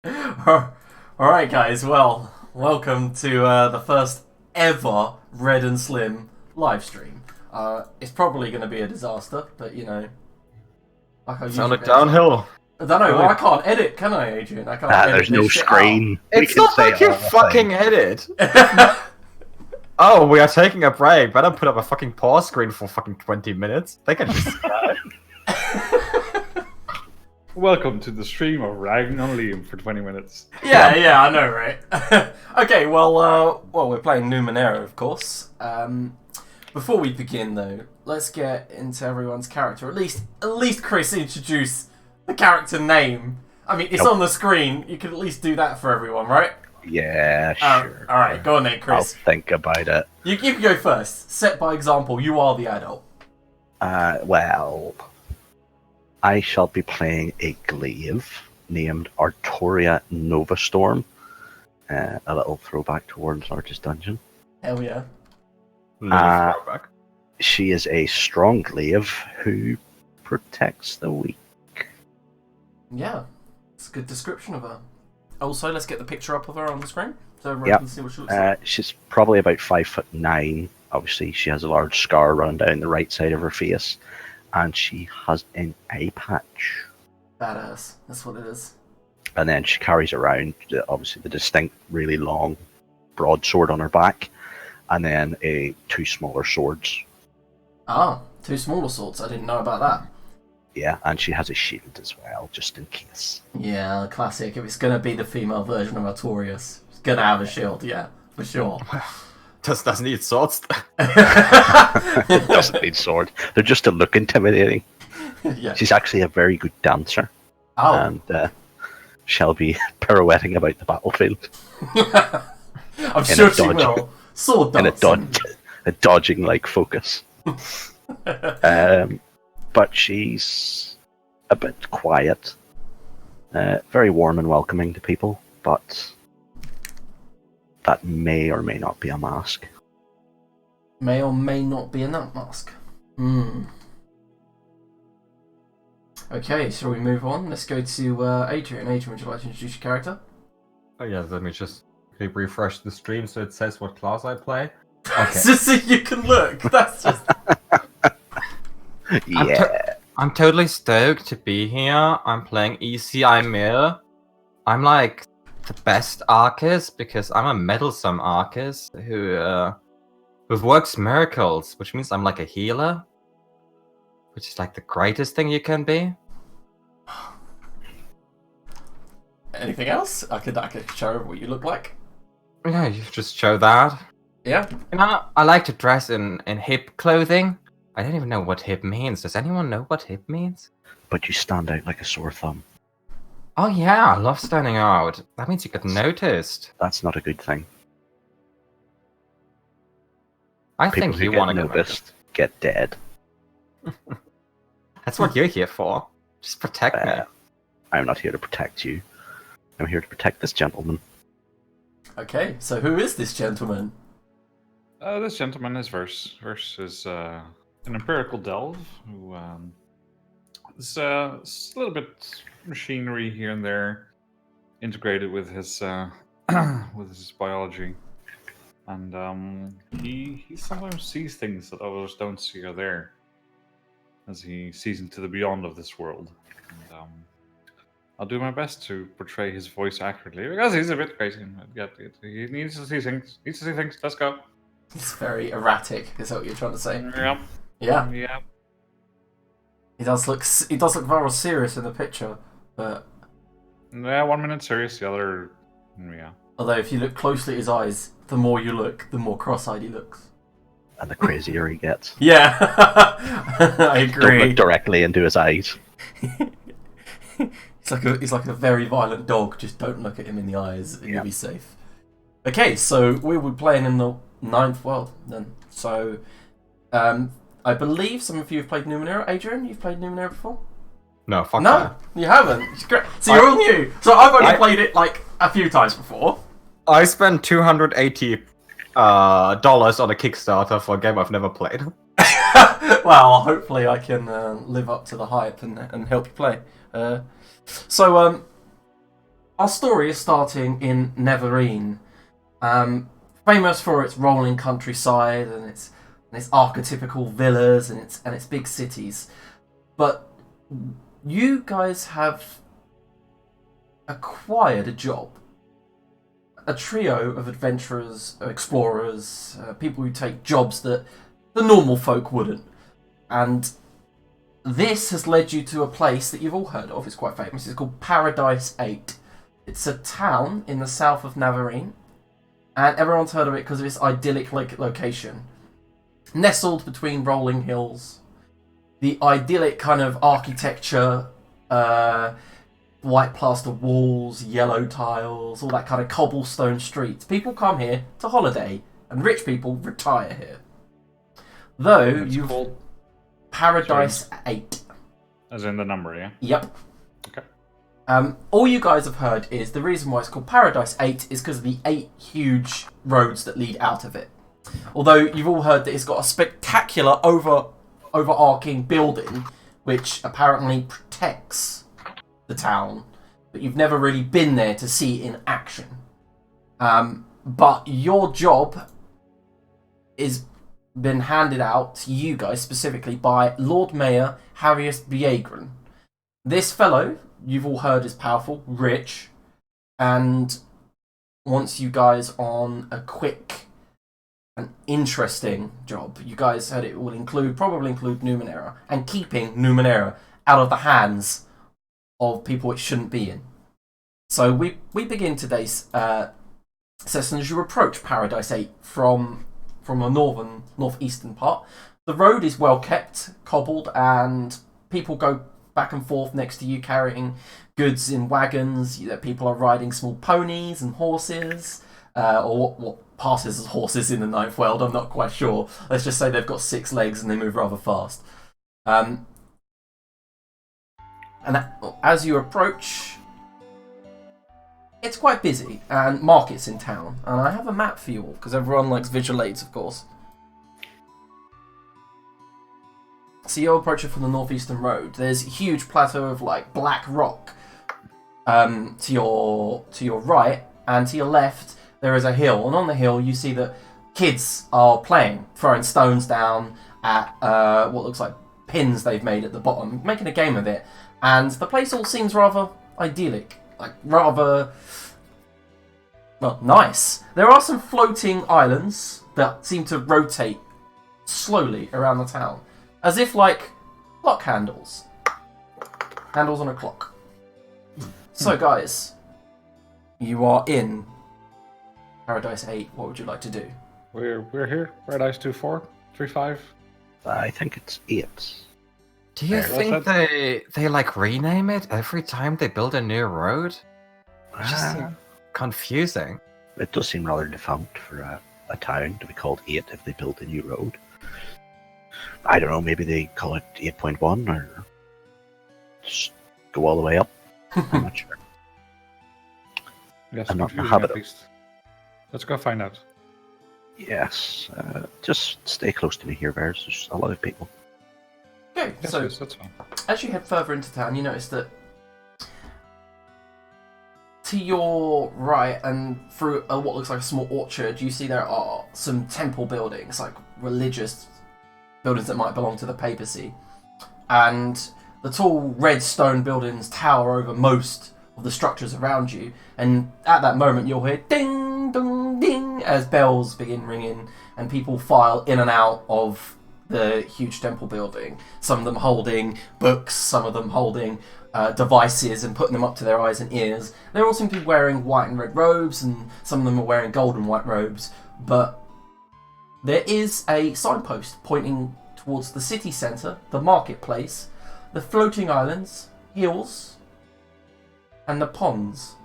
Alright, guys, well, welcome to the first ever Red and Slim live stream. It's probably going to be a disaster, but like I It's on usually a downhill. I don't know, well, I can't edit, can I, Adrian? I can't edit There's this no shit screen. It's not like you fucking edit. Oh, we are taking a break. Better put up a fucking pause screen for fucking 20 minutes. They can just... Welcome to the stream of Ragging on Liam for 20 minutes. Yeah, I know, right? Okay, well, we're playing Numenera, of course. Before we begin, though, let's get into everyone's character. At least Chris introduce the character name. I mean, it's on the screen. You can at least do that for everyone, right? Yeah, sure. All right, go on then, Chris. I'll think about it. You can go first. Set by example. You are the adult. Well, I shall be playing a glaive named Artoria Novastorm. A little throwback towards Arch's Dungeon. Hell yeah. No throwback. She is a strong glaive who protects the weak. Yeah, it's a good description of her. Also, let's get the picture up of her on the screen so everyone can see what she looks like. She's probably about 5'9". Obviously, she has a large scar running down the right side of her face, and she has an eye patch. Badass. That's what it is. And then she carries around, obviously, the distinct, really long broadsword on her back, and then two smaller swords. Ah, two smaller swords. I didn't know about that. Yeah, and she has a shield as well, just in case. Yeah, classic. If it's going to be the female version of Artorias, it's going to have a shield, yeah, for sure. Just doesn't need swords. It doesn't need sword. They're just to look intimidating. Yeah. She's actually a very good dancer. Oh. And shall be pirouetting about the battlefield. I'm sure she will. Sword In dancing. a dodging-like focus. But she's a bit quiet. Very warm and welcoming to people, but that may or may not be a mask. May or may not be a nut mask. Okay, shall we move on? Let's go to Adrian. Adrian, would you like to introduce your character? Oh yeah, let me just refresh the stream so it says what class I play. Okay. Just so you can look. That's just... Yeah. I'm totally stoked to be here. I'm playing ECI Mill. I'm like the best archist because I'm a meddlesome archist who works miracles, which means I'm like a healer, which is like the greatest thing you can be. Anything else? I could show what you look like. Yeah, you just show that. Yeah. You know, I like to dress in hip clothing. I don't even know what hip means. Does anyone know what hip means? But you stand out like a sore thumb. Oh yeah, I love standing out. That means you get noticed. That's not a good thing. I People think who you get want to get noticed. noticed get dead. That's what you're here for. Just protect me. I'm not here to protect you. I'm here to protect this gentleman. Okay, so who is this gentleman? This gentleman is Verse. Verse is an empirical delve who is a little bit machinery here and there integrated with his biology, and he sometimes sees things that others don't see are there, as he sees into the beyond of this world. And I'll do my best to portray his voice accurately because he's a bit crazy. He needs to see things. Let's go. He's very erratic. Is that what you're trying to say? Yep. Yeah. Yeah. He does look very serious in the picture, but Yeah. 1 minute serious, the other. Yeah. although if you look closely at his eyes, the more you look, the more cross-eyed he looks. And the crazier he gets. Yeah, I Don't agree. look directly into his eyes. He's like a very violent dog. Just don't look at him in the eyes, and Yeah. you'll be safe. Okay, so we will be playing in the 9th world then. So, I believe some of you have played Numenera. Adrian, you've played Numenera before? No, fuck No, that. you haven't. It's great. So you're all new. So I've only played it like a few times before. I spent $280 dollars on a Kickstarter for a game I've never played. Well, hopefully I can live up to the hype and help you play. So our story is starting in Neverine, famous for its rolling countryside and its archetypical villas and its big cities. But you guys have acquired a job. A trio of adventurers, explorers, people who take jobs that the normal folk wouldn't. And this has led you to a place that you've all heard of. It's quite famous. It's called Paradise 8. It's a town in the south of Navarine, and everyone's heard of it because of its idyllic location. Nestled between rolling hills, the idyllic kind of architecture, white plaster walls, yellow tiles, all that kind of cobblestone streets. People come here to holiday, and rich people retire here. Though It's you've called Paradise 8. as in the number, yeah? Yep. Okay. All you guys have heard is the reason why it's called Paradise 8 is because of the 8 huge roads that lead out of it. Although you've all heard that it's got a spectacular overarching building which apparently protects the town, but you've never really been there to see it in action. But your job is been handed out to you guys specifically by Lord Mayor Harrius Biegren. This fellow, you've all heard, is powerful, rich, and wants you guys on a quick and interesting job. You guys heard it will probably include Numenera, and keeping Numenera out of the hands of people it shouldn't be in. So we begin today's session as you approach Paradise 8 from a northeastern part. The road is well kept, cobbled, and people go back and forth next to you carrying goods in wagons. People are riding small ponies and horses, or what passes as horses in the Ninth World, I'm not quite sure. Let's just say they've got 6 legs and they move rather fast. And as you approach, it's quite busy, and markets in town. And I have a map for you all, because everyone likes visual aids, of course. So you're approaching from the northeastern road. There's a huge plateau of like black rock to your right, and to your left there is a hill. And on the hill you see that kids are playing, throwing stones down at what looks like pins they've made at the bottom, making a game of it. And the place all seems rather idyllic, like rather, well, nice. There are some floating islands that seem to rotate slowly around the town, as if like clock handles. Handles on a clock. So guys, you are in Paradise 8. What would you like to do? We're here. Paradise 2435. I think it's 8. Do you think they like rename it every time they build a new road? It's just confusing. It does seem rather defunct for a town to be called 8 if they build a new road. I don't know, maybe they call it 8.1 or just go all the way up. I'm not sure. Yes, I'm not in the confusing habit at of- least. Let's go find out. Yes, just stay close to me here, Bears. There's a lot of people. Okay, Yes, so yes, that's fine. as you head further into town, you notice that to your right and through what looks like a small orchard, you see there are some temple buildings, like religious buildings that might belong to the papacy. And the tall red stone buildings tower over most of the structures around you. And at that moment, you'll hear ding, ding, ding as bells begin ringing and people file in and out of the huge temple building. Some of them holding books, some of them holding devices and putting them up to their eyes and ears. They all seem to be wearing white and red robes, and some of them are wearing gold and white robes. But there is a signpost pointing towards the city centre, the marketplace, the floating islands, hills, and the ponds.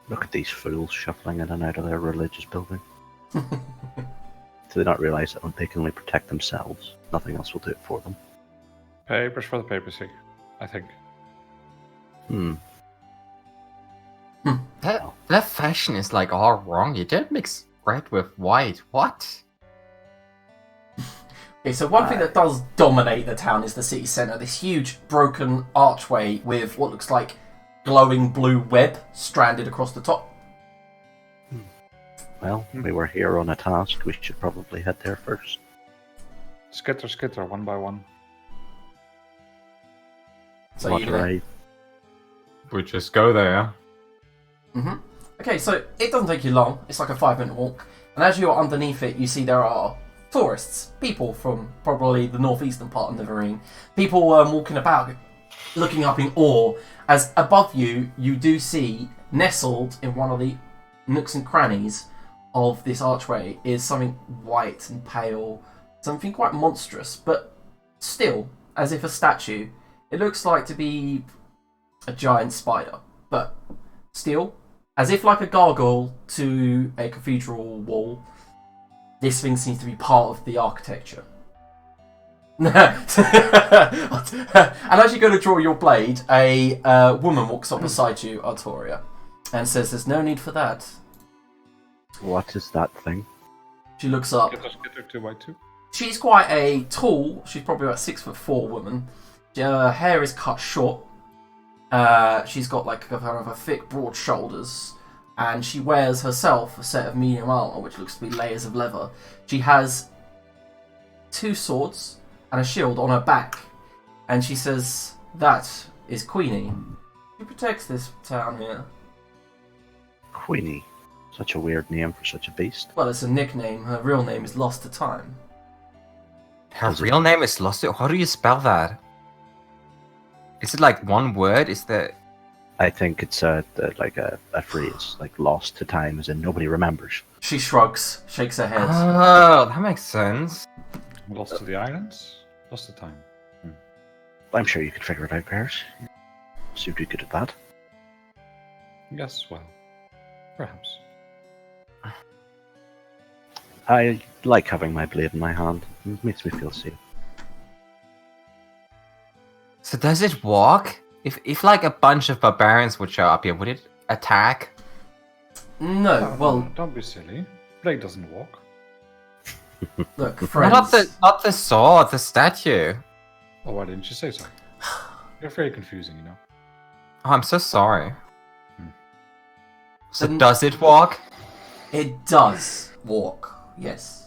Look at these fools shuffling in and out of their religious building. Do they not realise that they can only protect themselves? Nothing else will do it for them. Papers for the papacy, I think. That fashion is like all wrong. You didn't mix red with white. What? Okay, so one thing that does dominate the town is the city centre. This huge broken archway with what looks like glowing blue web stranded across the top. Well, we were here on a task. We should probably head there first. Skitter, skitter, one by one. So What you do I? We just go there. Okay, so it doesn't take you long. It's like a 5-minute walk. And as you're underneath it, you see there are tourists, people from probably the northeastern part of Numenera. People walking about, looking up in awe, as above you, you do see, nestled in one of the nooks and crannies of this archway, is something white and pale, something quite monstrous, but still, as if a statue. It looks like to be a giant spider, but still, as if like a gargoyle to a cathedral wall, this thing seems to be part of the architecture. And as you go to draw your blade, a woman walks up beside you, Artoria, and says, "There's no need for that." What is that thing? She looks up. Skitter, skitter, 2x2. She's quite a tall, she's probably about 6'4" woman. Her hair is cut short. She's got like kind of a thick, broad shoulders. And she wears herself a set of medium armor, which looks to be layers of leather. She has 2 swords and a shield on her back. And she says, "That is Queenie. She protects this town here." Queenie. Such a weird name for such a beast. Well, it's a nickname. Her real name is lost to time. Her real name is Lost. How do you spell that? Is it like one word? Is there... I think it's like a phrase, like lost to time, as in nobody remembers. She shrugs, shakes her head. Oh, that makes sense. Lost to the islands? Lost to time. I'm sure you could figure it out, Paris. Seem to be good at that. Yes, well, perhaps. I like having my blade in my hand. It makes me feel safe. So does it walk? If like a bunch of barbarians would show up here, would it attack? No, well, Don't be silly. Blade doesn't walk. look, friends. Not the sword, the statue. Oh, why didn't you say so? You're very confusing, you know. Oh, I'm so sorry. So Then- does it walk? It does walk, yes.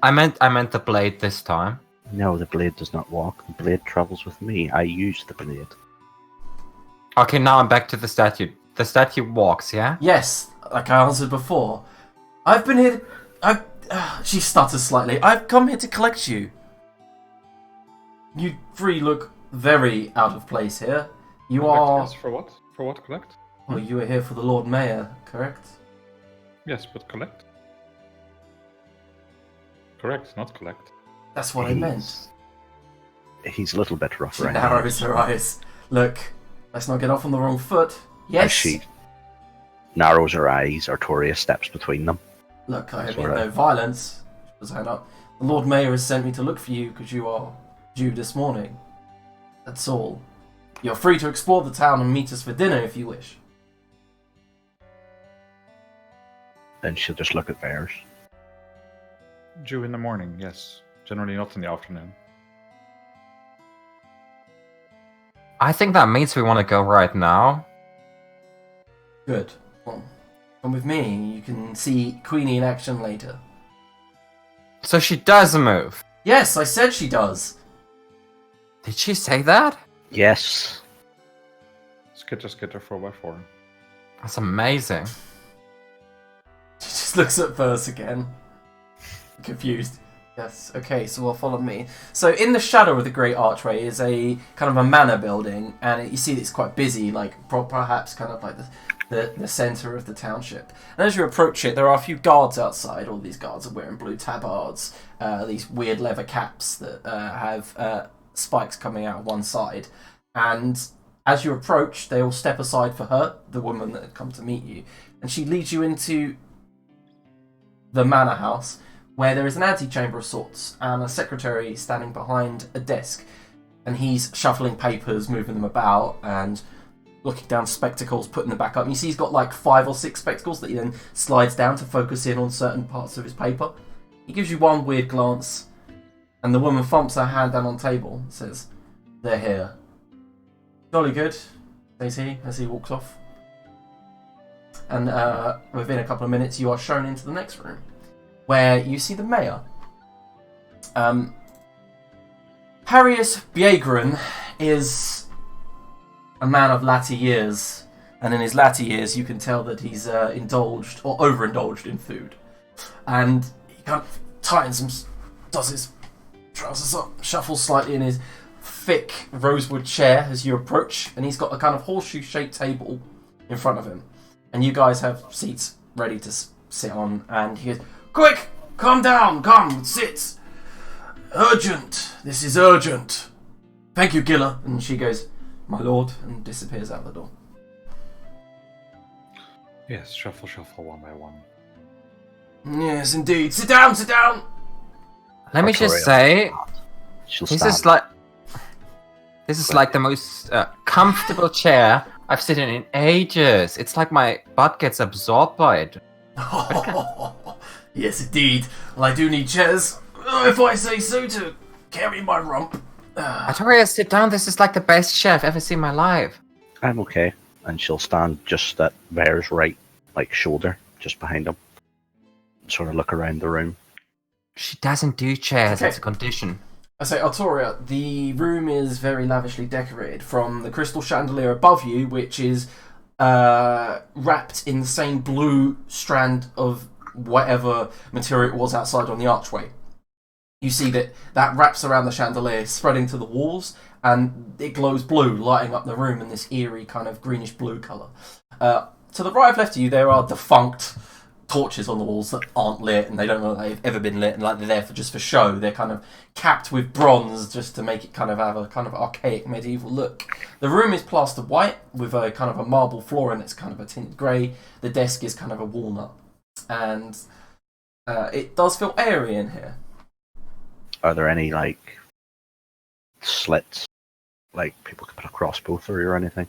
I meant the blade this time. No, the blade does not walk. The blade travels with me. I use the blade. Okay, now I'm back to the statue. The statue walks, yeah? Yes, like I answered before. I've been here. She stutters slightly. I've come here to collect you. You three look very out of place here. You Collect, are. yes, for what? For what collect? Well, you are here for the Lord Mayor, correct? Yes, but collect. Correct, not collect. That's what I meant. He's a little bit rough She around narrows the her eyes. Look, let's not get off on the wrong foot. Yes. As she narrows her eyes, Artoria steps between them. Look, I have Sorry. mean no violence. She puts her hand up. The Lord Mayor has sent me to look for you because you are due this morning. That's all. You're free to explore the town and meet us for dinner if you wish. Then she'll just look at Bears. Due in the morning, yes. Generally not in the afternoon. I think that means we want to go right now. Good. Well, come with me. You can see Queenie in action later. So she does move. Yes, I said she does. Did she say that? Yes. Skitter, skitter, 4x4. That's amazing. She just looks at Verse again. Confused. Yes, okay, so well, follow me. So in the shadow of the Great Archway is a kind of a manor building, and you see it's quite busy, like perhaps kind of like the centre of the township. And as you approach it, there are a few guards outside. All these guards are wearing blue tabards, these weird leather caps that have spikes coming out one side. And as you approach, they all step aside for her, the woman that had come to meet you, and she leads you into the manor house, where there is an antechamber of sorts and a secretary standing behind a desk, and he's shuffling papers, moving them about, and looking down spectacles, putting them back up. And you see he's got like 5 or 6 spectacles that he then slides down to focus in on certain parts of his paper. He gives you one weird glance, And the woman thumps her hand down on the table and says, "They're here." "Jolly good," says he as he walks off. And within a couple of minutes, you are shown into the next room, where you see the mayor. Harrius Bjegren is a man of latter years, and in his latter years, you can tell that he's indulged or overindulged in food. And he kind of tightens him, does his trousers up, shuffles slightly in his thick rosewood chair as you approach, and he's got a kind of horseshoe-shaped table in front of him. And you guys have seats ready to sit on, and he goes, "Quick! Calm down! Come, sit! Urgent! This is urgent! Thank you, Gilla." And she goes, "My lord," and disappears out the door. Yes, shuffle, shuffle, one by one. "Yes, indeed. Sit down, sit down!" Let me just say, She'll this stand. is like the most comfortable chair I've sat in ages. It's like my butt gets absorbed by it. Yes, indeed. Well, I do need chairs, if I say so, to carry my rump. Artoria, sit down. This is like the best chair I've ever seen in my life. I'm okay. And she'll stand just at Vare's right, shoulder, just behind him. Sort of look around the room. She doesn't do chairs. Okay. It's a condition. I say, Artoria, the room is very lavishly decorated, from the crystal chandelier above you, which is wrapped in the same blue strand of whatever material it was outside on the archway. You see that wraps around the chandelier, spreading to the walls, and it glows blue, lighting up the room in this eerie kind of greenish blue colour. To the right of left of you, there are defunct torches on the walls that aren't lit, and they don't look like they've ever been lit, and they're there just for show. They're kind of capped with bronze just to make it kind of have a kind of archaic medieval look. The room is plastered white with a kind of a marble floor, and it's kind of a tinted grey. The desk is kind of a walnut, and it does feel airy in here. Are there any, slits? People could put a crossbow through or anything?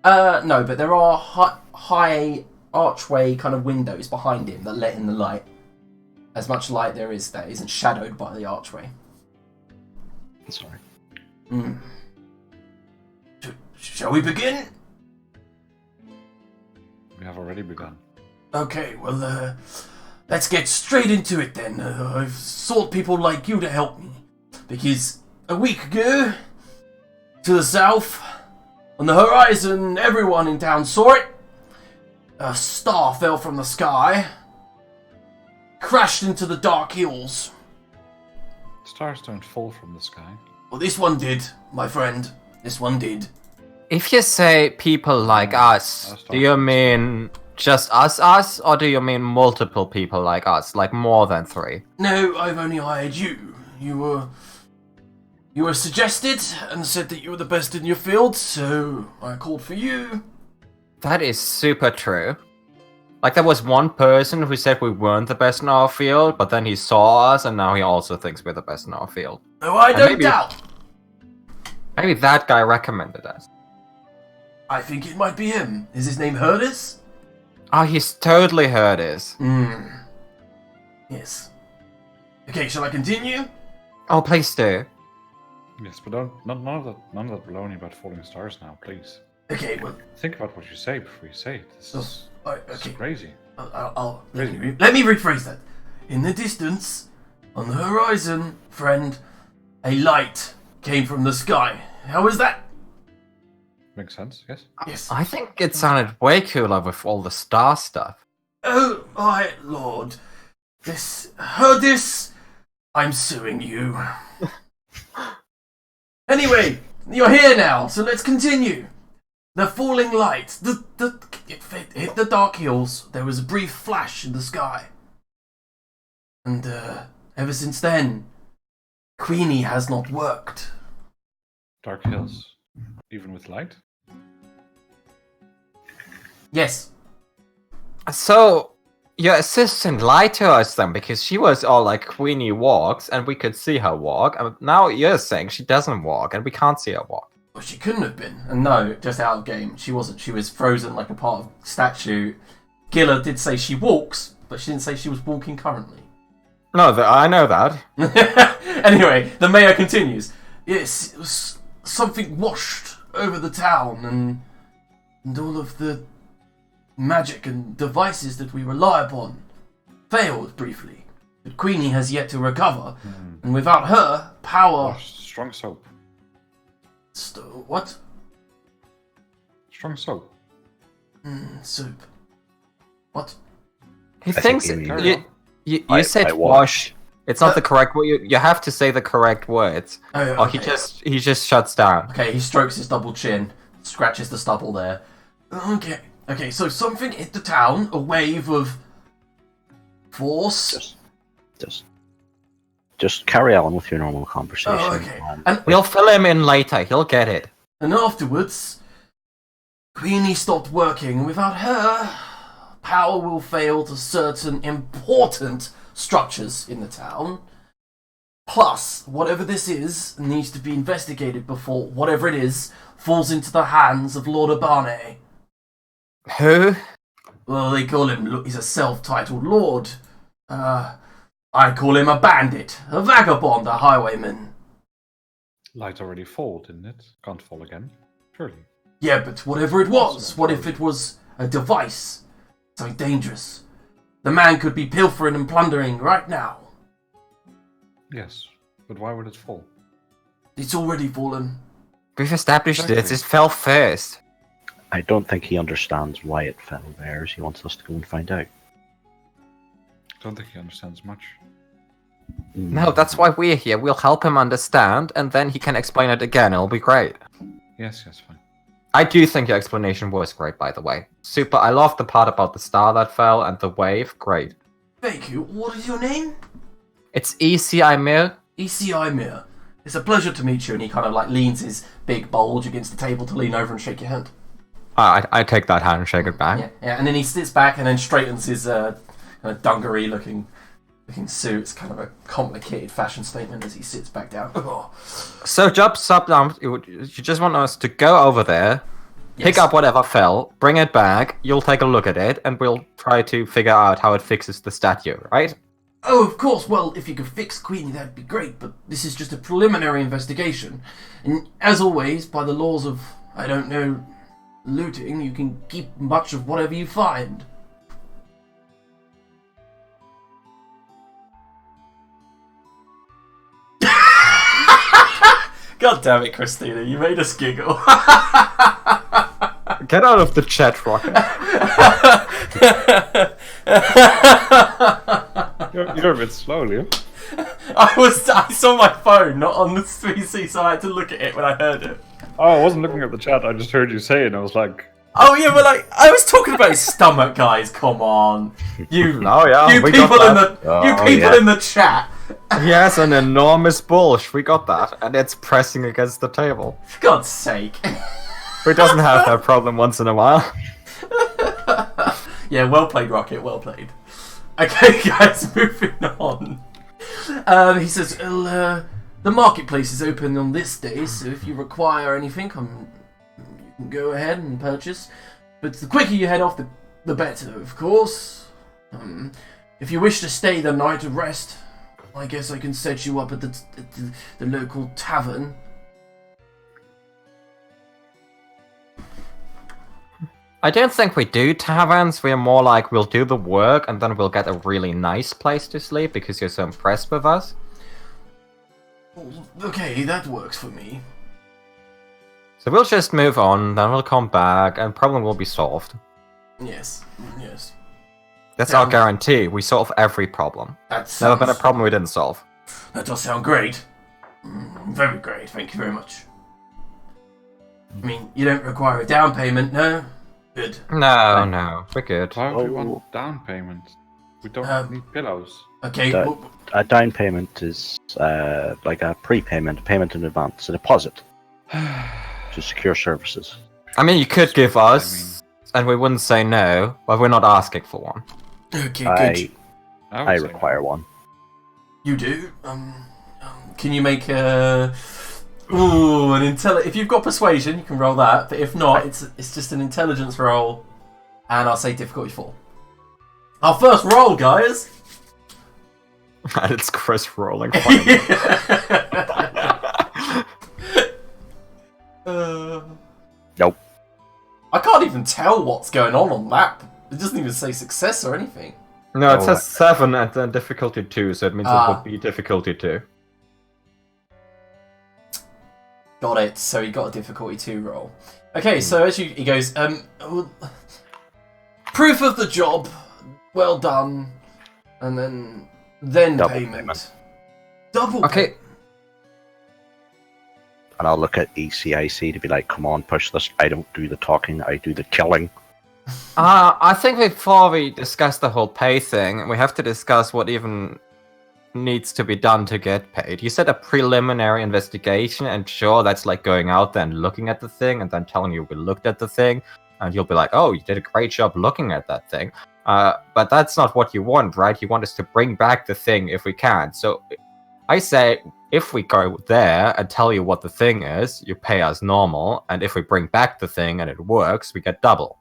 No, but there are high archway kind of windows behind him that let in the light. As much light there is that isn't shadowed by the archway. Sorry. Shall we begin? We have already begun. Okay, well, let's get straight into it then. I've sought people like you to help me. Because a week ago, to the south, on the horizon, everyone in town saw it. A star fell from the sky, crashed into the dark hills. Stars don't fall from the sky. Well, this one did, my friend. This one did. If you say people like us, do you mean just us, or do you mean multiple people like us, like more than 3? No, I've only hired you. You were suggested and said that you were the best in your field, so I called for you. That is super true. There was one person who said we weren't the best in our field, but then he saw us, and now he also thinks we're the best in our field. No, I don't doubt. Maybe that guy recommended us. I think it might be him. Is his name Herdis? Oh, he's totally heard us. Yes. Okay, shall I continue? Oh, please do. Yes, but none of that baloney about falling stars now, please. Okay, well, Think about what you say before you say it. This is okay. crazy. Let me rephrase that. In the distance, on the horizon, friend, a light came from the sky. How is that? Makes sense, yes? Yes. I think it sounded way cooler with all the star stuff. Oh, my lord. Herdis, I'm suing you. Anyway, you're here now, so let's continue. The falling light, it hit the dark hills. There was a brief flash in the sky. And ever since then, Queenie has not worked. Dark hills, even with light? Yes. So, your assistant lied to us then, because she was all like, Queenie walks, and we could see her walk, and now you're saying she doesn't walk, and we can't see her walk. Well, she couldn't have been. And no, just out of game. She wasn't. She was frozen like a part of statue. Gilla did say she walks, but she didn't say she was walking currently. No, I know that. Anyway, the mayor continues. Yes, something washed over the town, and all of the magic and devices that we rely upon failed briefly. But Queenie has yet to recover, and without her, power... Strong soap. What? Strong soap. Soup. What? He I thinks think you you said I wash. It's not the correct word. You have to say the correct words. Oh, Or he just shuts down. Okay, he strokes his double chin, scratches the stubble there. Okay, so something hit the town, a wave of force. Just carry on with your normal conversation. Oh, okay. And We'll fill him in later. He'll get it. afterwards, Queenie stopped working, and without her, power will fail to certain important structures in the town. Plus, whatever this is needs to be investigated before whatever it is falls into the hands of Lord Abane. Who? Well, they call him, he's a self-titled lord. I call him a bandit, a vagabond, a highwayman. Light already fall, didn't it? Can't fall again. Surely. Yeah, but whatever it was, what if it was a device? Something dangerous. The man could be pilfering and plundering right now. Yes, but why would it fall? It's already fallen. We've established Exactly. this. It fell first. I don't think he understands why it fell there. He wants us to go and find out. Don't think he understands much. No, that's why we're here. We'll help him understand, and then he can explain it again. It'll be great. Yes, fine. I do think your explanation was great, by the way. Super. I love the part about the star that fell and the wave. Great. Thank you. What is your name? It's ECI Mir. ECI Mir. It's a pleasure to meet you. And he kind of like leans his big bulge against the table to lean over and shake your hand. I take that hand and shake it back. Yeah. And then he sits back and then straightens his kind of dungaree looking suit. It's kind of a complicated fashion statement as he sits back down. So, you just want us to go over there, pick Yes. up whatever fell, bring it back, you'll take a look at it, and we'll try to figure out how it fixes the statue, right? Oh, of course. Well, if you could fix Queenie, that'd be great. But this is just a preliminary investigation. And as always, by the laws of, I don't know, looting, you can keep much of whatever you find. God damn it, Christina, you made us giggle. Get out of the chat, Rocket. You're a bit slow, Liam. I saw my phone, not on the PC, so I had to look at it when I heard it. Oh, I wasn't looking at the chat. I just heard you say it, and I was like, Oh yeah, but like I was talking about his stomach, guys. Come on, you yeah, you we people got in that. the in the chat. He has an enormous bulge, we got that, and it's pressing against the table. For God's sake. Who doesn't have that problem once in a while? Yeah, well played, Rocket. Well played. Okay, guys, moving on. He says, well, the marketplace is open on this day, so if you require anything, you can go ahead and purchase. But the quicker you head off, the better, of course. If you wish to stay the night of rest, I guess I can set you up at the local tavern. I don't think we do taverns. We're more like we'll do the work and then we'll get a really nice place to sleep because you're so impressed with us. Okay, that works for me. So we'll just move on, then we'll come back, and problem will be solved. Yes. That's Yeah. our guarantee. We solve every problem. Never been a problem we didn't solve. That does sound great. Very great, thank you very much. I mean, you don't require a down payment, no? Good. No, we're good. why would we Oh. want down payment? We don't need pillows. Okay, That- well, A down payment is like a prepayment, a payment in advance, a deposit to secure services. I mean, you could give I us, and we wouldn't say no, but we're not asking for one. okay, good. I would say require one. You do? Can you make a... Ooh, an if you've got persuasion, you can roll that, but if not, it's just an intelligence roll, and I'll say difficulty 4. Our first roll, guys! And it's Chris rolling. Nope. I can't even tell what's going on that. It doesn't even say success or anything. No, it Oh, says 7 and then difficulty 2, so it means it would be difficulty 2. Got it. So he got a difficulty 2 roll. Okay, so as he goes, proof of the job, well done, and then Double payment. Double. Okay. And I'll look at ECIC to be like, come on, push this. I don't do the talking, I do the killing. I think before we discuss the whole pay thing, we have to discuss what even needs to be done to get paid. You said a preliminary investigation, and sure, that's like going out there and looking at the thing, and then telling you we looked at the thing, and you'll be like, oh, you did a great job looking at that thing. But that's not what you want, right? You want us to bring back the thing if we can. So I say, if we go there and tell you what the thing is, you pay us normal, and if we bring back the thing and it works, we get double.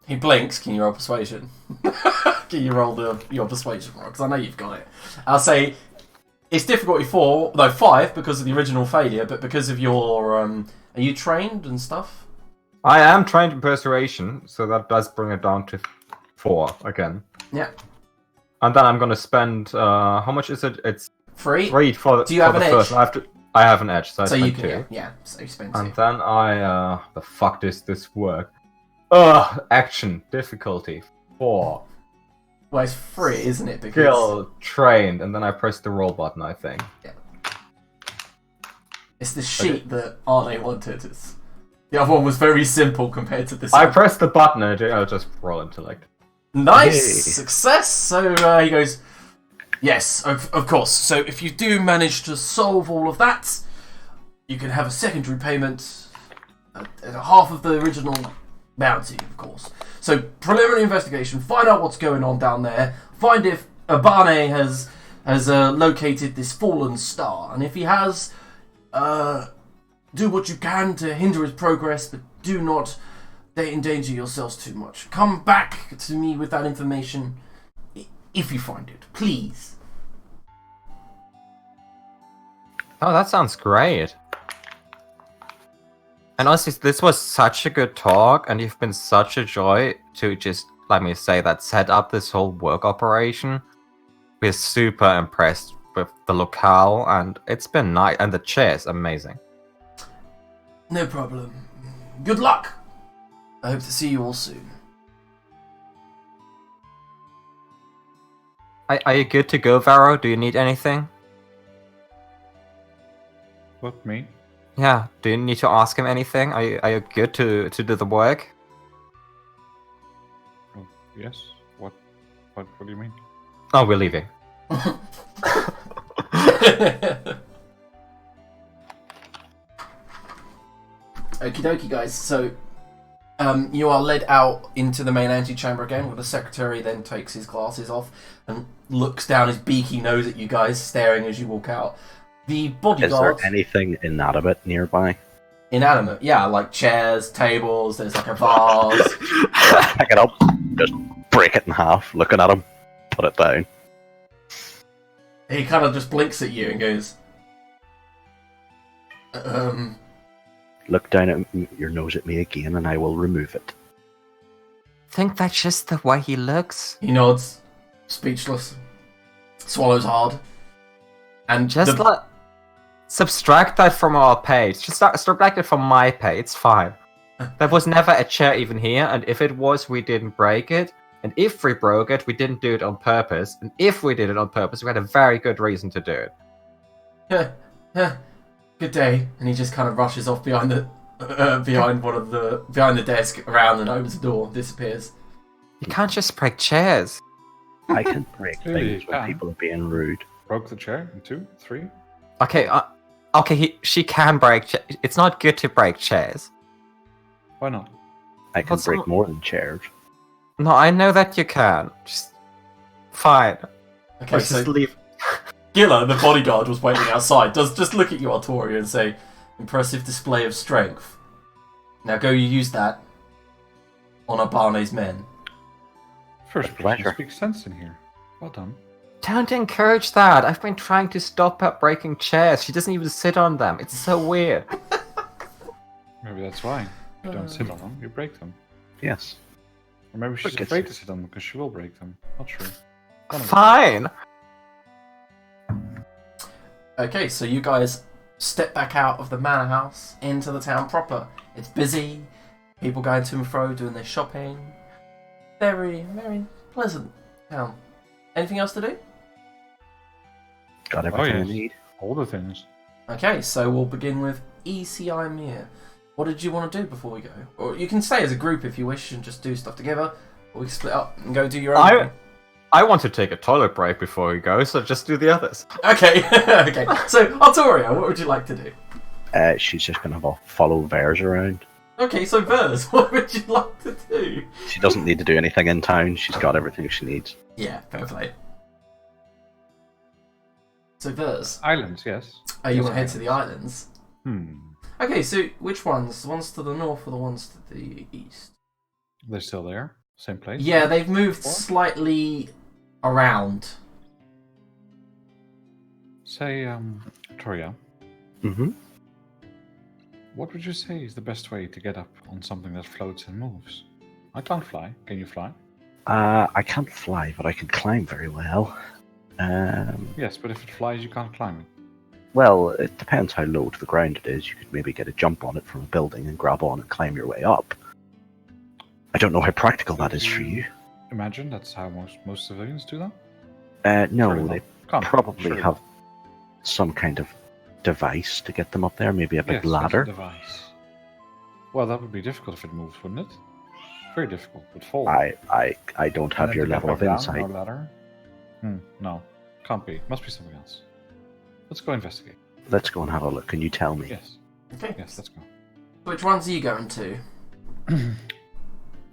He blinks. Can you roll persuasion? Can you roll your persuasion roll? Because I know you've got it. I'll say it's difficulty 5 because of the original failure, but because of your are you trained and stuff? I am trained in persuasion, so that does bring it down to 4 again. Yeah. And then I'm gonna spend how much is it? It's 3. for the. Do you have an first. edge? I have an edge, so I So spend you can 2. yeah. So you spend 2. And then the fuck does this work? Action difficulty 4. Well, it's 3, isn't it? Because Skill trained, and then I press the roll button. I think. it's the sheet that Arne wanted. The other one was very simple compared to this. I one. press the button and I'll just roll intellect. Nice Yay. success. So he goes, yes, of course. So if you do manage to solve all of that, you can have a secondary payment at half of the original bounty, of course. So preliminary investigation, find out what's going on down there, find if Abane has located this fallen star, and if he has, do what you can to hinder his progress, but do not endanger yourselves too much. Come back to me with that information if you find it, please. Oh, that sounds great. And honestly, this was such a good talk, and you've been such a joy to just, let me say, that set up this whole work operation. We're super impressed with the locale, and it's been nice, and the chair's amazing. No problem. Good luck. I hope to see you all soon. Are you good to go, Varo? Do you need anything? What, me? Yeah, do you need to ask him anything? Are you good to do the work? Oh, yes. What do you mean? Oh, we're leaving. Okie dokie, guys. So, you are led out into the main antechamber again, where the secretary then takes his glasses off and looks down his beaky nose at you guys, staring as you walk out. The Is bodyguard... there anything inanimate nearby? Inanimate, yeah, like chairs, tables, there's like a vase. Pick it up, just break it in half, looking at him, put it down. He kind of just blinks at you and goes... Look down at your nose at me again and I will remove it. Think that's just the way he looks? He nods, speechless, swallows hard, and Just like... Subtract that from our page. Just subtract it from my pay. It's fine. There was never a chair even here, and if it was, we didn't break it. And if we broke it, we didn't do it on purpose. And if we did it on purpose, we had a very good reason to do it. Good day. And he just kind of rushes off behind the behind the desk, around and opens the door, disappears. You can't just break chairs. I can break Really? things when people are being rude. Broke the chair in 2, 3. Okay, she can break it's not good to break chairs. Why not? I can What's break wrong? more than chairs. No, I know that you can. Just... Fine. Okay, Let's so just leave. Gilla, the bodyguard, was waiting outside. Does just look at you, Artoria, and say, "Impressive display of strength. Now go, you use that on Abane's men." First pleasure. person speaks sense in here. Well done. Don't encourage that. I've been trying to stop her breaking chairs. She doesn't even sit on them. It's so weird. Maybe that's why. You don't sit on them, you break them. Yes. Or maybe she's Look, afraid to sit on them because she will break them. Not sure. Fine. Okay, so you guys step back out of the manor house into the town proper. It's busy. People going to and fro doing their shopping. Very, very pleasant town. Anything else to do? Got everything I yes. need. All the things. Okay, so we'll begin with ECI Mir. What did you want to do before we go? Or you can stay as a group if you wish and just do stuff together. Or we can split up and go do your own thing. I want to take a toilet break before we go, so just do the others. Okay, okay. So, Artoria, what would you like to do? She's just going to follow Vers around. Okay, so Vers, what would you like to do? She doesn't need to do anything in town. She's got everything she needs. Yeah, fair play. So Vers, Islands, yes. you Yes, want to head to the islands? Okay, so which ones? The ones to the north or the ones to the east? They're still there. Same place. Yeah, they've moved What? slightly around. Say, Toria, Mm-hmm. what would you say is the best way to get up on something that floats and moves? I can't fly. Can you fly? I can't fly, but I can climb very well. Yes, but if it flies, you can't climb it. Well, it depends how low to the ground it is. You could maybe get a jump on it from a building and grab on and climb your way up. I don't know how practical that is for you. Imagine that's how most civilians do that. No, Surely they not. Can't. probably Surely have some kind of device to get them up there, maybe a not. big Yes, there's a ladder. device. Well, that would be difficult if it moves, wouldn't it? Very difficult. Would fall. I don't And have then your to get level of back down, insight. No ladder. No, can't be. Must be something else. Let's go investigate. Let's go and have a look. Can you tell me? Yes, Okay. yes, let's go. Which ones are you going to?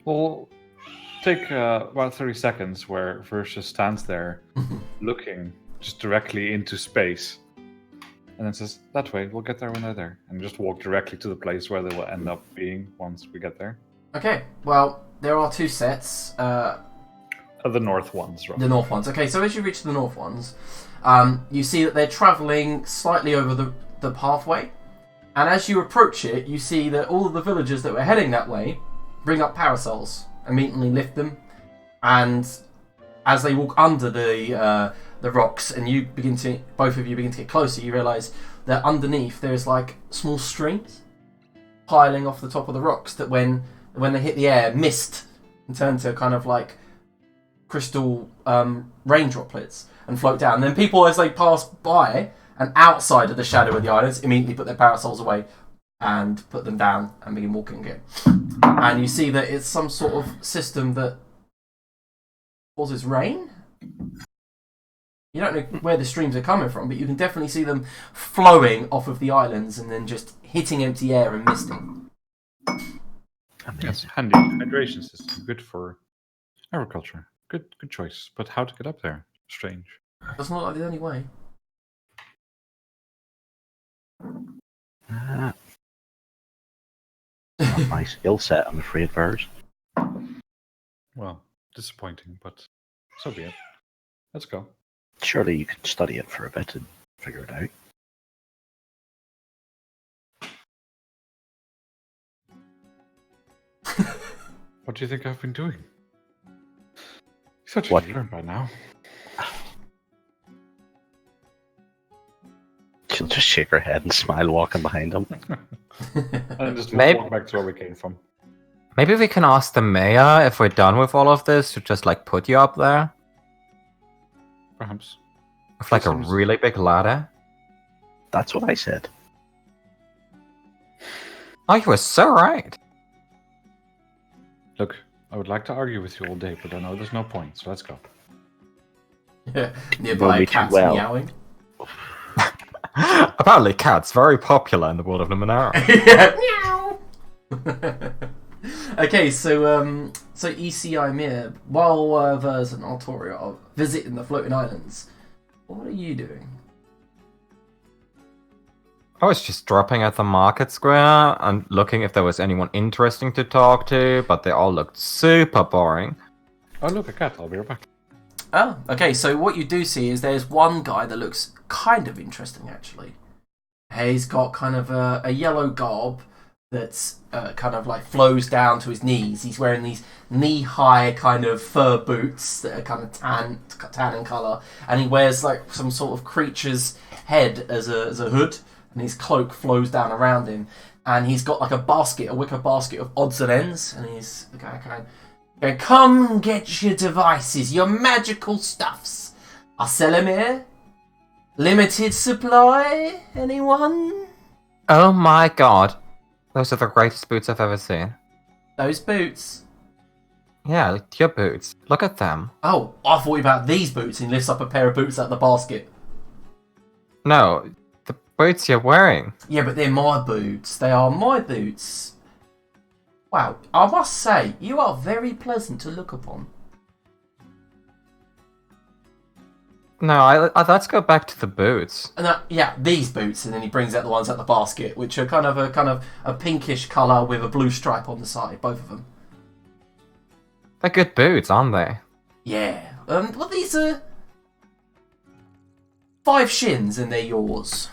Well, take about 30 seconds where Verse just stands there looking just directly into space and then says, that way, we'll get there when they're there. And just walk directly to the place where they will end up being once we get there. Okay, well, there are two sets. The north ones, right? The north ones. Okay, so as you reach the north ones, you see that they're travelling slightly over the pathway. And as you approach it, you see that all of the villagers that were heading that way bring up parasols, immediately lift them, and as they walk under the rocks, and both of you begin to get closer, you realise that underneath there's like small streams piling off the top of the rocks that when they hit the air, mist and turn to kind of like crystal rain droplets and float down. And then people, as they pass by and outside of the shadow of the islands, immediately put their parasols away and put them down and begin walking again. And you see that it's some sort of system that causes rain. You don't know where the streams are coming from, but you can definitely see them flowing off of the islands and then just hitting empty air and misting. Yes, handy hydration system. Good for agriculture. Good choice. But how to get up there? Strange. That's not like the only way. Not my skill set, I'm afraid, Vers. Well, disappointing, but so be it. Let's go. Surely you can study it for a bit and figure it out. What do you think I've been doing? You thought What? you'd learn by now. She'll just shake her head and smile walking behind him. And then just Maybe- walk back to where we came from. Maybe we can ask the mayor if we're done with all of this to just like put you up there Perhaps. with like a Seems- really big ladder. That's what I said. Oh, you were so right. Look, I would like to argue with you all day, but I know there's no point, so let's go. Yeah, Know nearby me too cats well. meowing. Apparently, cats very popular in the world of Numenera. Yeah. Okay, so ECI Mir, while Vers and Artoria are visiting the floating islands, what are you doing? I was just dropping at the market square and looking if there was anyone interesting to talk to, but they all looked super boring. Oh, look, a cat. I'll be right back. Oh, okay. So what you do see is there's one guy that looks kind of interesting, actually. He's got kind of a yellow garb that's kind of like flows down to his knees. He's wearing these knee-high kind of fur boots that are kind of tan in colour, and he wears like some sort of creature's head as a hood, and his cloak flows down around him. And he's got like a wicker basket of odds and ends, and he's the guy kind of, come get your devices, your magical stuffs. I'll sell them here. Limited supply, anyone? Oh my god. Those are the greatest boots I've ever seen. Those boots. Yeah, your boots. Look at them. Oh, I thought about these boots, and he lifts up a pair of boots out of the basket. No, the boots you're wearing. Yeah, but they're my boots. They are my boots. Wow, I must say, you are very pleasant to look upon. No, let's go back to the boots. And yeah, these boots, and then he brings out the ones out the basket, which are kind of a pinkish colour with a blue stripe on the side, both of them. They're good boots, aren't they? Yeah. Well, these are 5 shins, and they're yours.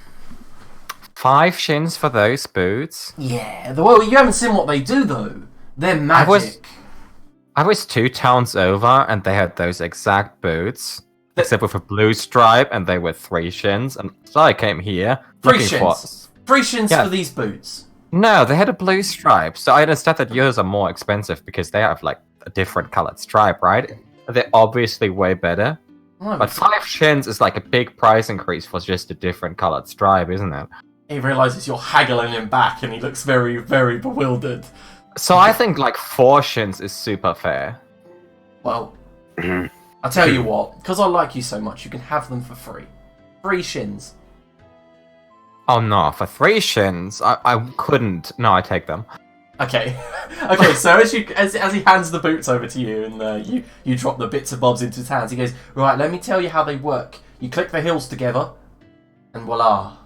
5 shins for those boots? Yeah. Well, you haven't seen what they do though. They're magic. I was 2 towns over, and they had those exact boots. Except with a blue stripe, and they were 3 shins. And so I came here 3 looking shins. 3 shins Yeah. for these boots. No, they had a blue stripe. So I understand that yours are more expensive because they have like a different colored stripe, right? They're obviously way better. Oh, But 5 shins is like a big price increase for just a different colored stripe, isn't it? he realizes you're haggling him back, and he looks very, very bewildered. So I think like 4 shins is super fair. Well, I'll tell you what, because I like you so much, you can have them for free. 3 shins. Oh no, for 3 shins, I couldn't. No, I take them. Okay. Okay, so as he hands the boots over to you, and you drop the bits and bobs into his hands, he goes, right, let me tell you how they work. You click the heels together, and voila.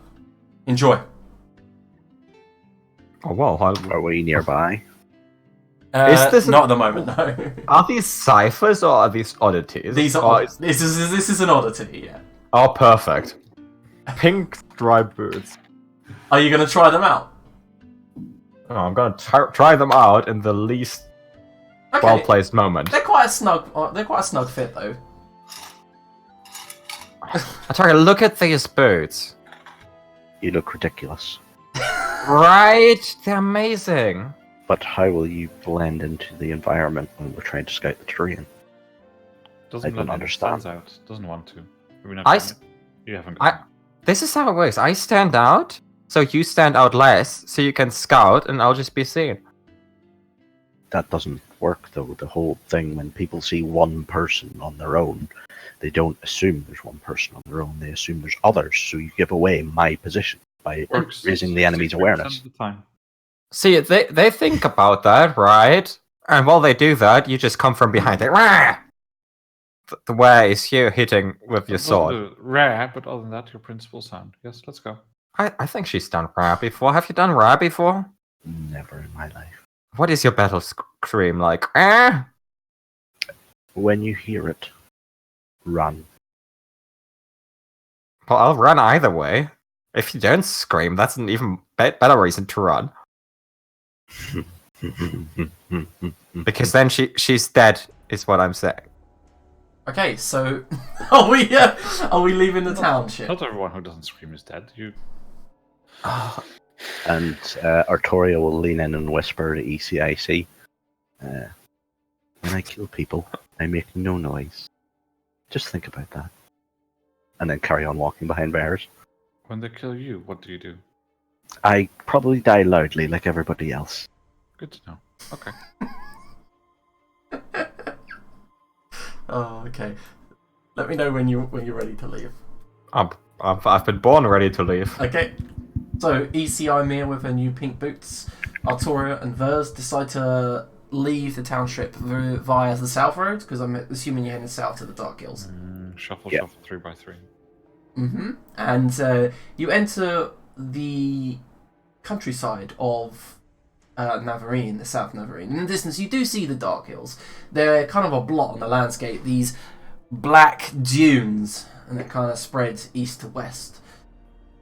Enjoy. Oh well, Are we nearby? Is this not at the moment, no. are these ciphers or are these oddities? These are this is an oddity, yeah. Oh, perfect. Pink striped boots. Are you gonna try them out? Oh, I'm gonna try them out in the least Okay. well-placed moment. They're quite a snug fit though. I try to look at these boots. You look ridiculous. Right? They're amazing. But how will you blend into the environment when we're trying to scout the terrain? Doesn't I don't let understand. Stands out. Doesn't want to. Have we not I done s- it? You haven't done it. This is how it works. I stand out, so you stand out less, so you can scout, and I'll just be seen. That doesn't work though. The whole thing, when people see one person on their own, they don't assume there's one person on their own. They assume there's others. So you give away my position by Works raising the enemy's 60% awareness. of the time. See, they think about that, right? And while they do that, you just come from behind it. Rah! The way is you hitting with your Doesn't sword. do rare, but other than that, your principal sound. Yes, let's go. I think she's done Ra before. Have you done Ra before? Never in my life. What is your battle scream like? Ah! When you hear it, run. Well, I'll run either way. If you don't scream, that's an even better reason to run. Because then she's dead, is what I'm saying. Okay, so are we leaving the township? Not everyone who doesn't scream is dead. You. And Artoria will lean in and whisper to ECIC, when I kill people, I make no noise. Just think about that. And then carry on walking behind bears. When they kill you, what do you do? I probably die loudly like everybody else. Good to know. Okay. Oh, okay. Let me know when you're ready to leave. I've been born ready to leave. Okay. So ECI Mir with her new pink boots, Artoria and Vers decide to leave the township via the south road, because I'm assuming you're heading south to the Dark Hills. Shuffle, Yeah. shuffle, 3x3. Mm-hmm. And you enter the countryside of Navarine, the South Navarine. In the distance, you do see the Dark Hills. They're kind of a blot on the landscape. These black dunes, and it kind of spreads east to west.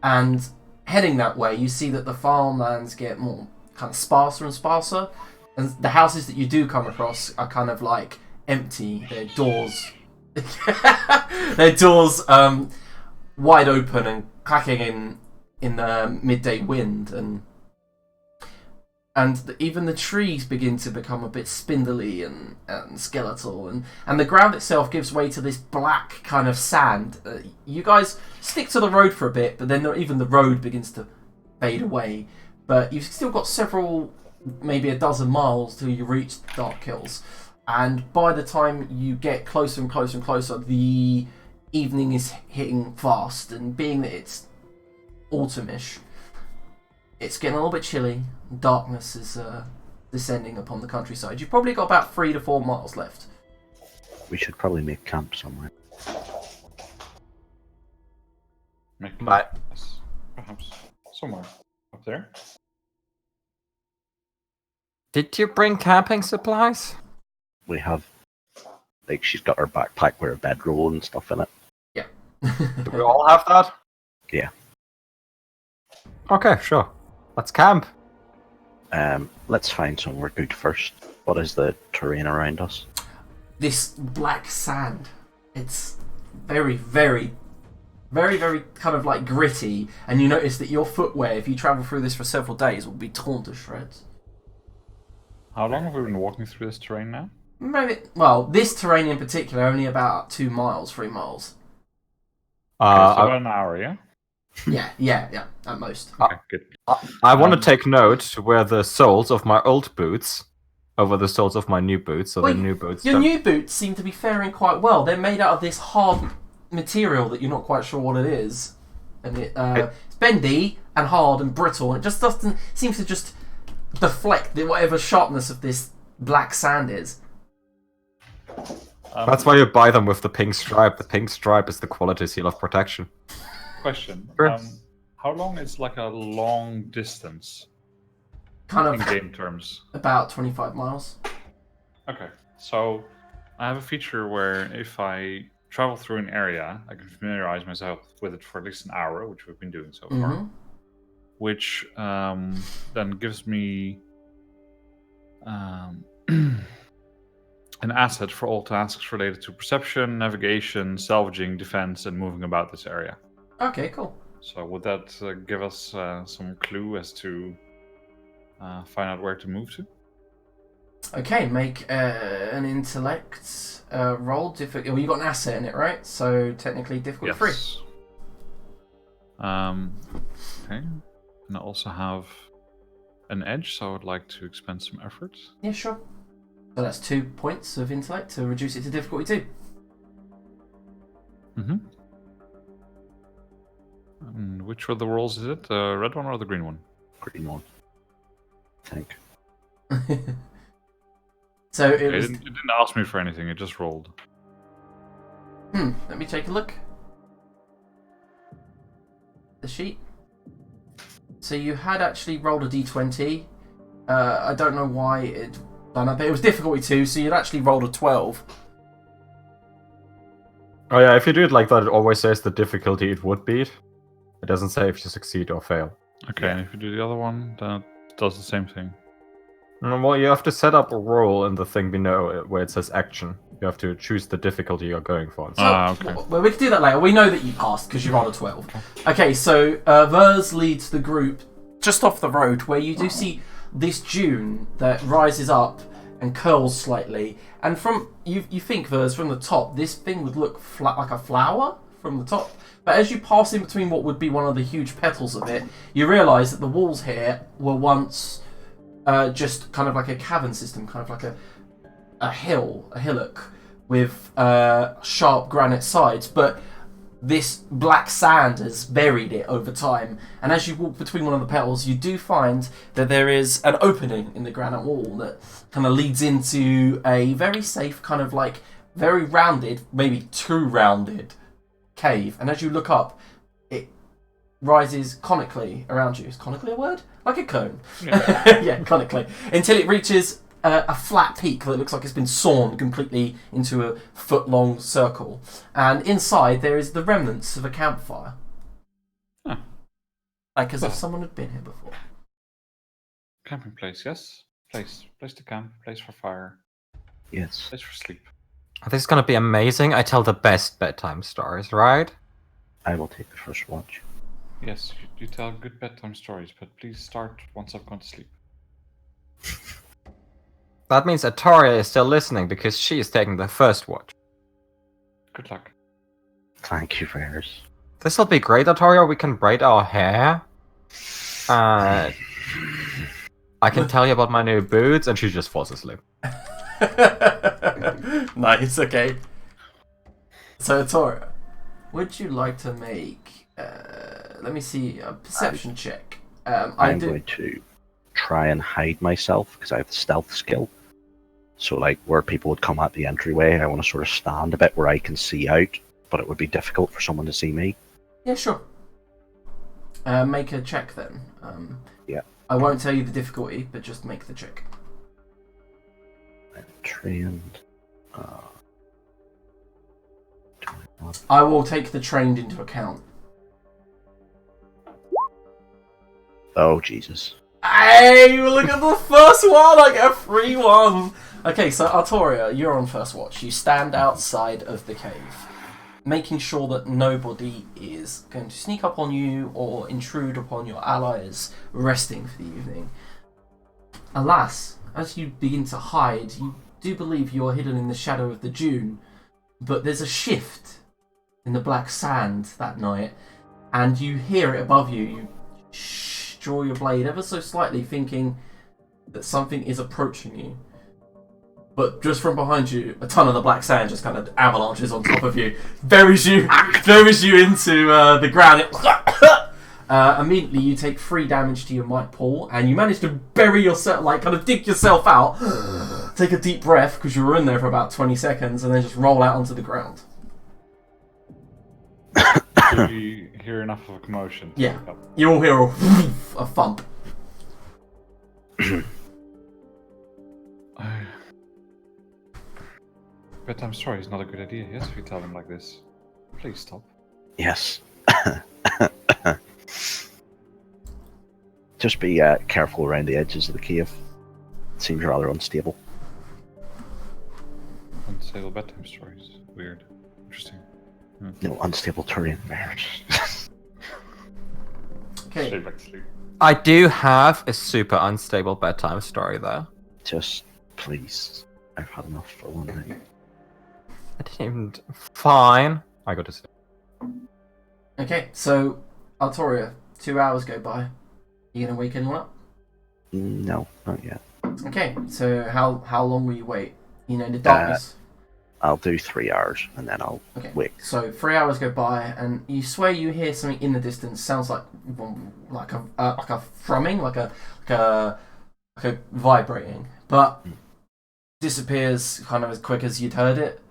And heading that way, you see that the farmlands get more kind of sparser and sparser, and the houses that you do come across are kind of like empty. Their doors, their doors wide open and clacking in the midday wind, and even the trees begin to become a bit spindly and skeletal, and the ground itself gives way to this black kind of sand. You guys stick to the road for a bit, but then even the road begins to fade away. But you've still got several, maybe a dozen miles till you reach the Dark Hills. And by the time you get closer and closer and closer, the evening is hitting fast, and being that it's autumnish, it's getting a little bit chilly. Darkness is descending upon the countryside. You've probably got about 3 to 4 miles left. We should probably make camp somewhere. Perhaps somewhere up there. Did you bring camping supplies? We have, like, she's got her backpack with her bedroll and stuff in it. Yeah. Do we all have that? Yeah. Okay, sure. Let's camp. Let's find somewhere good first. What is the terrain around us? This black sand. It's very, very, very, very kind of like gritty, and you notice that your footwear, if you travel through this for several days, will be torn to shreds. How long have we been walking through this terrain now? Maybe, well, this terrain in particular, only about 2 miles, 3 miles. Okay, so about an hour, yeah? Yeah, at most. Okay, good. I want to take note to wear the soles of my old boots over the soles of my new boots, so the new boots. Your new boots seem to be faring quite well. They're made out of this hard material that you're not quite sure what it is, and it's bendy and hard and brittle. And it just doesn't seems to just deflect whatever sharpness of this black sand is. That's why you buy them with the pink stripe. The pink stripe is the quality seal of protection. Question. Sure. How long is like a long distance Kind in of game terms? about 25 miles. Okay, so I have a feature where if I travel through an area, I can familiarize myself with it for at least an hour, which we've been doing so far, which then gives me an asset for all tasks related to perception, navigation, salvaging, defense, and moving about this area. Okay, cool. So would that give us some clue as to find out where to move to? Okay, make an intellect roll. Well, you got an asset in it, right? So technically difficult free. Yes. Okay. And I also have an edge, so I would like to expend some effort. Yeah, sure. So that's 2 points of intellect to reduce it to difficulty 2. Mm-hmm. And which of the rolls is it? The red one or the green one? Green one, I think. So Okay, it was. it didn't ask me for anything, it just rolled. Let me take a look. The sheet. So you had actually rolled a d20. I don't know why it done that, but it was difficulty 2, so you'd actually rolled a 12. Oh yeah, if you do it like that, it always says the difficulty it would beat. It doesn't say if you succeed or fail. Okay, and if you do the other one, then it does the same thing. Well, you have to set up a roll in the thing below where it says action. You have to choose the difficulty you're going for. So, okay. Well, we can do that later. We know that you passed because you rolled a 12. Okay, so Vers leads the group just off the road where you do see this dune that rises up and curls slightly. And from you think, Vers, from the top, this thing would look flat like a flower from the top. But as you pass in between what would be one of the huge petals of it, you realise that the walls here were once just kind of like a cavern system, kind of like a hillock with sharp granite sides. But this black sand has buried it over time. And as you walk between one of the petals, you do find that there is an opening in the granite wall that kind of leads into a very safe, kind of like very rounded, maybe too rounded cave. And as you look up, it rises conically around you. Is conically a word? Like a cone. Yeah. Yeah, conically. Until it reaches a flat peak that looks like it's been sawn completely into a foot-long circle, and inside there is the remnants of a campfire. Huh. Like as if Well. someone had been here before. Camping place, yes. Place to camp, place for fire, Yes. place for sleep. This is gonna be amazing. I tell the best bedtime stories, right? I will take the first watch. Yes, you tell good bedtime stories, but please start once I've gone to sleep. That means Ataria is still listening because she is taking the first watch. Good luck. Thank you for yours. This will be great, Ataria. We can braid our hair. I can tell you about my new boots, and she just falls asleep. Nice, okay. So, Tora, would you like to make, let me see, a perception check? I'm going to try and hide myself because I have the stealth skill. So, like, where people would come at the entryway, I want to sort of stand a bit where I can see out, but it would be difficult for someone to see me. Yeah, sure. Make a check then. Yeah. I won't tell you the difficulty, but just make the check. I'm trained. 21. I will take the trained into account. Oh, Jesus. Hey, look at the first one! I get a free one! Okay, so Artoria, you're on first watch. You stand outside of the cave, making sure that nobody is going to sneak up on you or intrude upon your allies resting for the evening. Alas, as you begin to hide, you do believe you're hidden in the shadow of the dune, but there's a shift in the black sand that night, and you hear it above you. You draw your blade ever so slightly, thinking that something is approaching you. But just from behind you, a ton of the black sand just kind of avalanches on top of you, buries you into the ground. Immediately, you take 3 damage to your might pool, and you manage to bury yourself, like kind of dig yourself out. Take a deep breath because you were in there for about 20 seconds, and then just roll out onto the ground. Do you hear enough of a commotion? Yeah, you all hear a thump. Bedtime story is not a good idea, yes, if you tell them like this. Please stop. Yes. Just be careful around the edges of the cave. It seems rather unstable. Unstable bedtime stories. Weird. Interesting. No, unstable terrain. Okay. Straight back to sleep. I do have a super unstable bedtime story, though. Just, please. I've had enough for one night. I didn't even... Fine. I got to sleep. Okay, so Artoria, 2 hours go by. You gonna wake anyone up? No, not yet. Okay, so how long will you wait? You know, in the darkness. I'll do 3 hours and then I'll Okay. wake. So 3 hours go by, and you swear you hear something in the distance. Sounds like a thrumming, like a vibrating, but disappears kind of as quick as you'd heard it,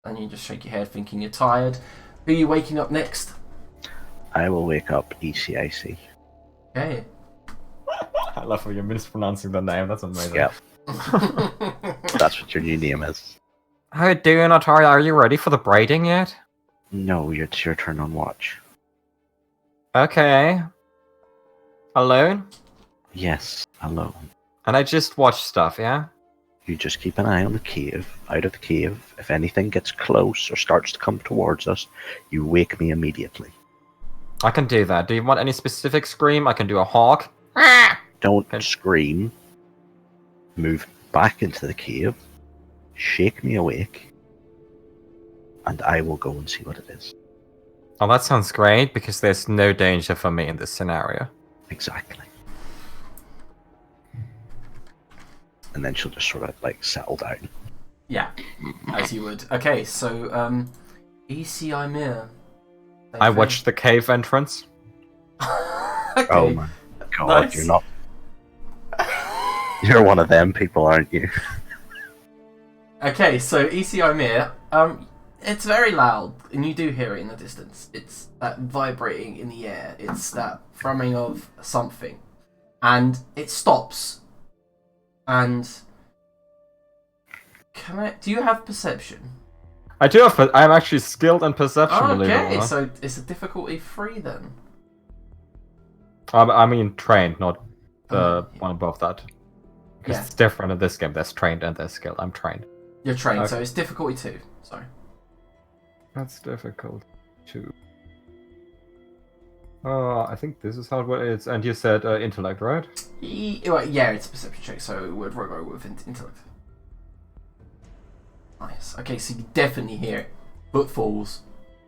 and you just shake your head, thinking you're tired. Who are you waking up next? I will wake up ECIC. Okay. I love how you're mispronouncing the name. That's amazing. Yep, that's what your new name is. How you doing, Atari? Are you ready for the braiding yet? No, it's your turn on watch. Okay. Alone? Yes, alone. And I just watch stuff, yeah? You just keep an eye on the cave, out of the cave. If anything gets close or starts to come towards us, you wake me immediately. I can do that. Do you want any specific scream? I can do a hawk. Don't scream. Move back into the cave. Shake me awake. And I will go and see what it is. Oh, that sounds great, because there's no danger for me in this scenario. Exactly. And then she'll just sort of like settle down. Yeah, as you would. Okay, so ECI Mir. I watched the cave entrance. Okay. Oh my god, Nice. you're not. You're one of them people, aren't you? Okay, so ECI Mir, it's very loud, and you do hear it in the distance. It's that vibrating in the air. It's that thrumming of something. And it stops. And Can I? Do you have perception? I do have. I'm actually skilled in perception. Believe it or Okay, not. so it's a difficulty 3 then. I mean, trained, not the Oh, one above that. Because Yeah. it's different in this game. There's trained and there's skilled. I'm trained. You're trained, Okay. so it's difficulty 2. Sorry. That's difficult too. I think this is how it is. And you said intellect, right? Well, yeah, it's a perception check, so it would go with intellect. Nice. Okay, so you definitely hear footfalls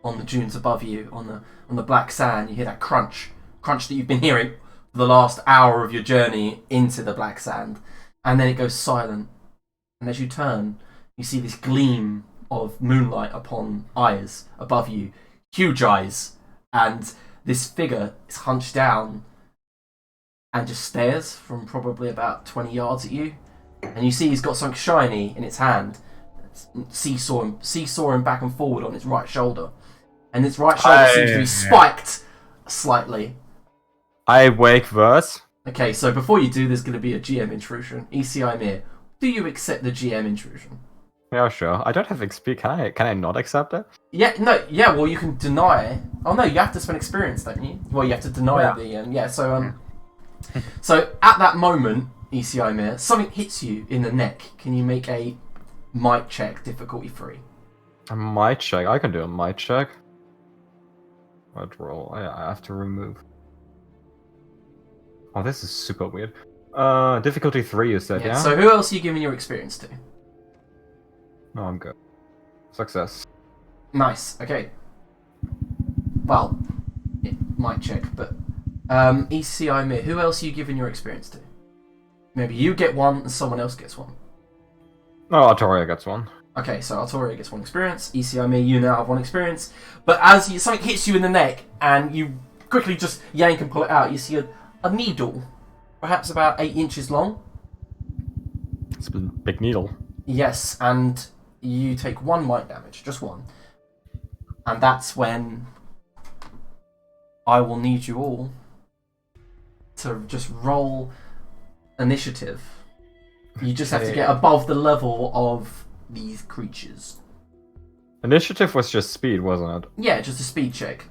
on the dunes above you, on the black sand. You hear that crunch that you've been hearing for the last hour of your journey into the black sand, and then it goes silent. And as you turn, you see this gleam of moonlight upon eyes above you, huge eyes, and this figure is hunched down and just stares from probably about 20 yards at you. And you see he's got something shiny in its hand, seesawing back and forward on its right shoulder. And its right shoulder seems to be spiked slightly. I wake verse. Okay, so before you do, there's going to be a GM intrusion. ECI Mir, do you accept the GM intrusion? Yeah, sure. I don't have XP. Can I not accept it? Yeah, no, yeah. Well, you can deny. Oh no, you have to spend experience, don't you? Well, you have to deny the. So at that moment, ECI Mir, something hits you in the neck. Can you make a might check, difficulty 3? A might check. I can do a might check. What roll? I have to remove. Oh, this is super weird. Difficulty 3, you said, yeah? So who else are you giving your experience to? No, I'm good. Success. Nice. Okay. Well, it might check, but ECI Mir, who else are you giving your experience to? Maybe you get one and someone else gets one. Oh, Artoria gets one. Okay, so Artoria gets 1 experience. ECI Mir, you now have 1 experience. But as something hits you in the neck and you quickly just yank and pull it out, you see a needle, perhaps about 8 inches long. It's a big needle. Yes, and you take 1 might damage, just 1. And that's when I will need you all to just roll initiative. You just have to get above the level of these creatures. Initiative was just speed, wasn't it? Yeah, just a speed check.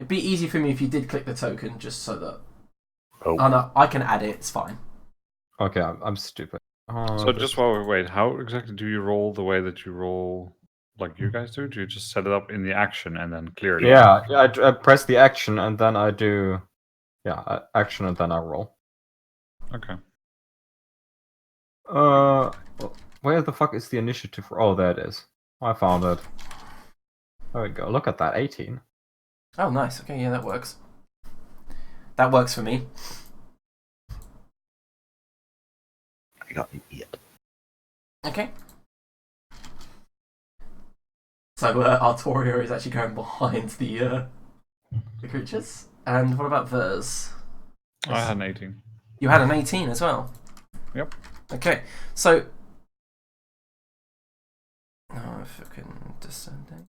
It'd be easy for me if you did click the token, just so that... Oh, no, I can add it, it's fine. Okay, I'm stupid. So just while we wait, how exactly do you roll the way that you roll, like you guys do? Do you just set it up in the action and then clear it? Yeah, I press the action and then I do... Yeah, action and then I roll. Okay. Where the fuck is the initiative? Oh, there it is. I found it. There we go. Look at that, 18. Oh, nice. Okay, yeah, that works. That works for me. I got an 8. Okay. So Artoria is actually going behind the creatures. And what about Vers? I had an 18. You had an 18 as well? Yep. Okay, so... Oh, fucking descending.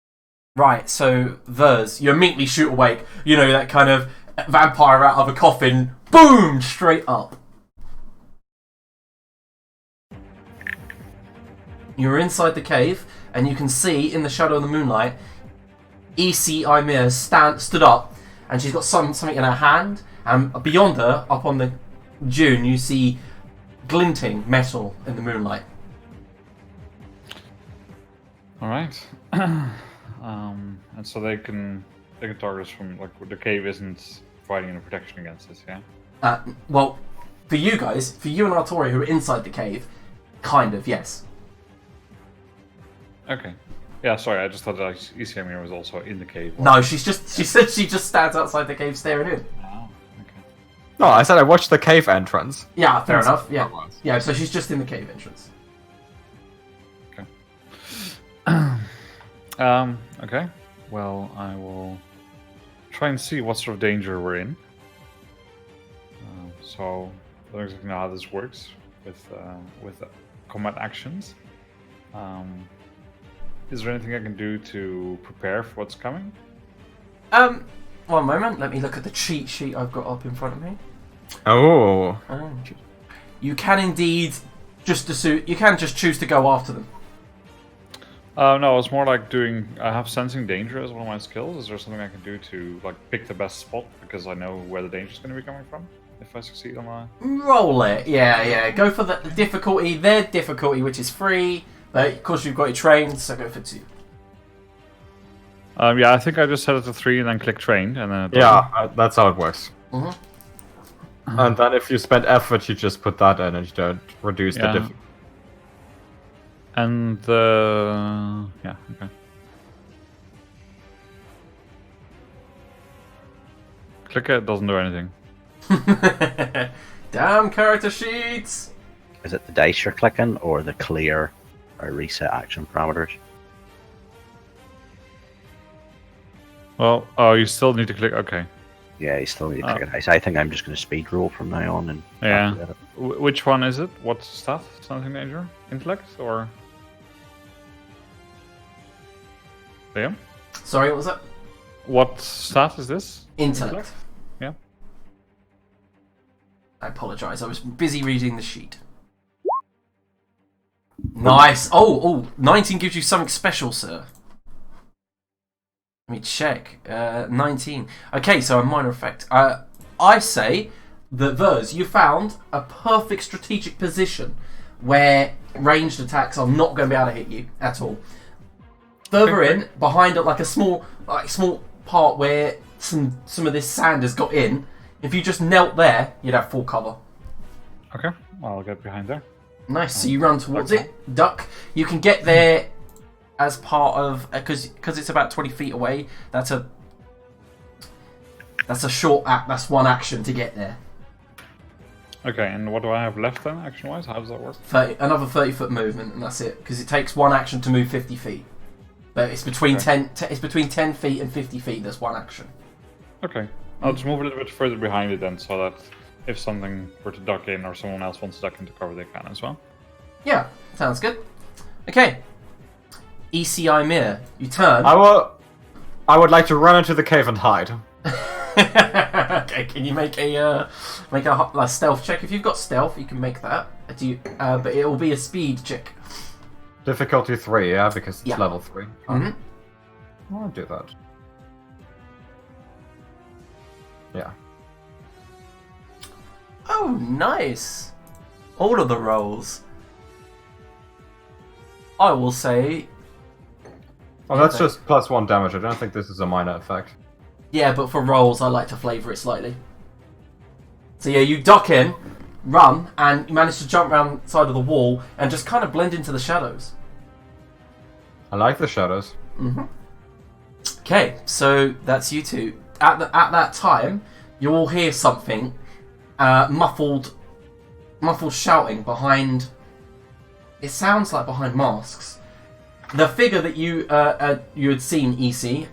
Right, so Vers, you immediately shoot awake. You know, that kind of vampire out of a coffin. Boom! Straight up. You're inside the cave, and you can see, in the shadow of the moonlight, ECI Mir stood up, and she's got something in her hand, and beyond her, up on the dune, you see glinting metal in the moonlight. All right. And so they can target us from, like, the cave isn't providing any protection against us, yeah? Well, for you guys, for you and Artori who are inside the cave, kind of, yes. Okay. Yeah, sorry, I just thought that ECM was also in the cave. No, she said she just stands outside the cave staring in. Oh, okay. No, I said I watched the cave entrance. Yeah, fair enough, yeah. That was. Yeah, so she's just in the cave entrance. Okay. Well, I will try and see what sort of danger we're in. So, I don't exactly know how this works with combat actions. Is there anything I can do to prepare for what's coming? One moment, let me look at the cheat sheet I've got up in front of me. Oh. You can indeed just to suit. You can just choose to go after them. No, it's more like doing. I have sensing danger as one of my skills. Is there something I can do to like pick the best spot because I know where the danger is going to be coming from if I succeed on my? Roll it. Yeah. Go for the difficulty. Their difficulty, which is 3. But of course, you've got your trained, so go for 2. Yeah, I think I just set it to 3 and then click trained, and then it does Yeah, that's how it works. Mm-hmm. And then if you spend effort, you just put that in and you don't reduce the difficulty. And yeah, okay. Click it, doesn't do anything. Damn character sheets! Is it the dice you're clicking or the clear or reset action parameters? Well, oh, you still need to click. Okay. Yeah, you still need to click a dice. I think I'm just going to speed roll from now on. And Yeah. Which one is it? What stat? Something danger? Intellect or? Liam? Sorry, what was that? What stat is this? Intellect. Yeah. I apologise, I was busy reading the sheet. Nice! Oh, 19 gives you something special, sir. Let me check. 19. Okay, so a minor effect. I say that Vers, you found a perfect strategic position where ranged attacks are not going to be able to hit you at all. Further in, behind it, like a small part where some of this sand has got in. If you just knelt there, you'd have full cover. Okay, I'll get behind there. Nice. So you run towards it, duck. You can get there as part of because it's about 20 feet away. That's a short act. That's one action to get there. Okay, and what do I have left then, action-wise? How does that work? Another 30-foot movement, and that's it. Because it takes one action to move 50 feet. But it's between 10 feet and 50 feet. There's one action. Okay, I'll just move a little bit further behind it then, so that if something were to duck in or someone else wants to duck into cover, they can as well. Yeah, sounds good. Okay. ECI mirror. You turn. I would like to run into the cave and hide. Okay, can you make a stealth check? If you've got stealth, you can make that. But it will be a speed check. Difficulty 3, yeah, because it's Yeah. level 3. Mm-hmm. I'll do that. Yeah. Oh, nice. All of the rolls. I will say. Well, that's just +1 damage. I don't think this is a minor effect. Yeah, but for rolls, I like to flavour it slightly. So yeah, you duck in, run, and you manage to jump around the side of the wall and just kind of blend into the shadows. I like the shadows. Mm-hmm. Okay, so that's you two. At that time, you all hear something, muffled shouting behind. It sounds like behind masks. The figure that you had seen, EC,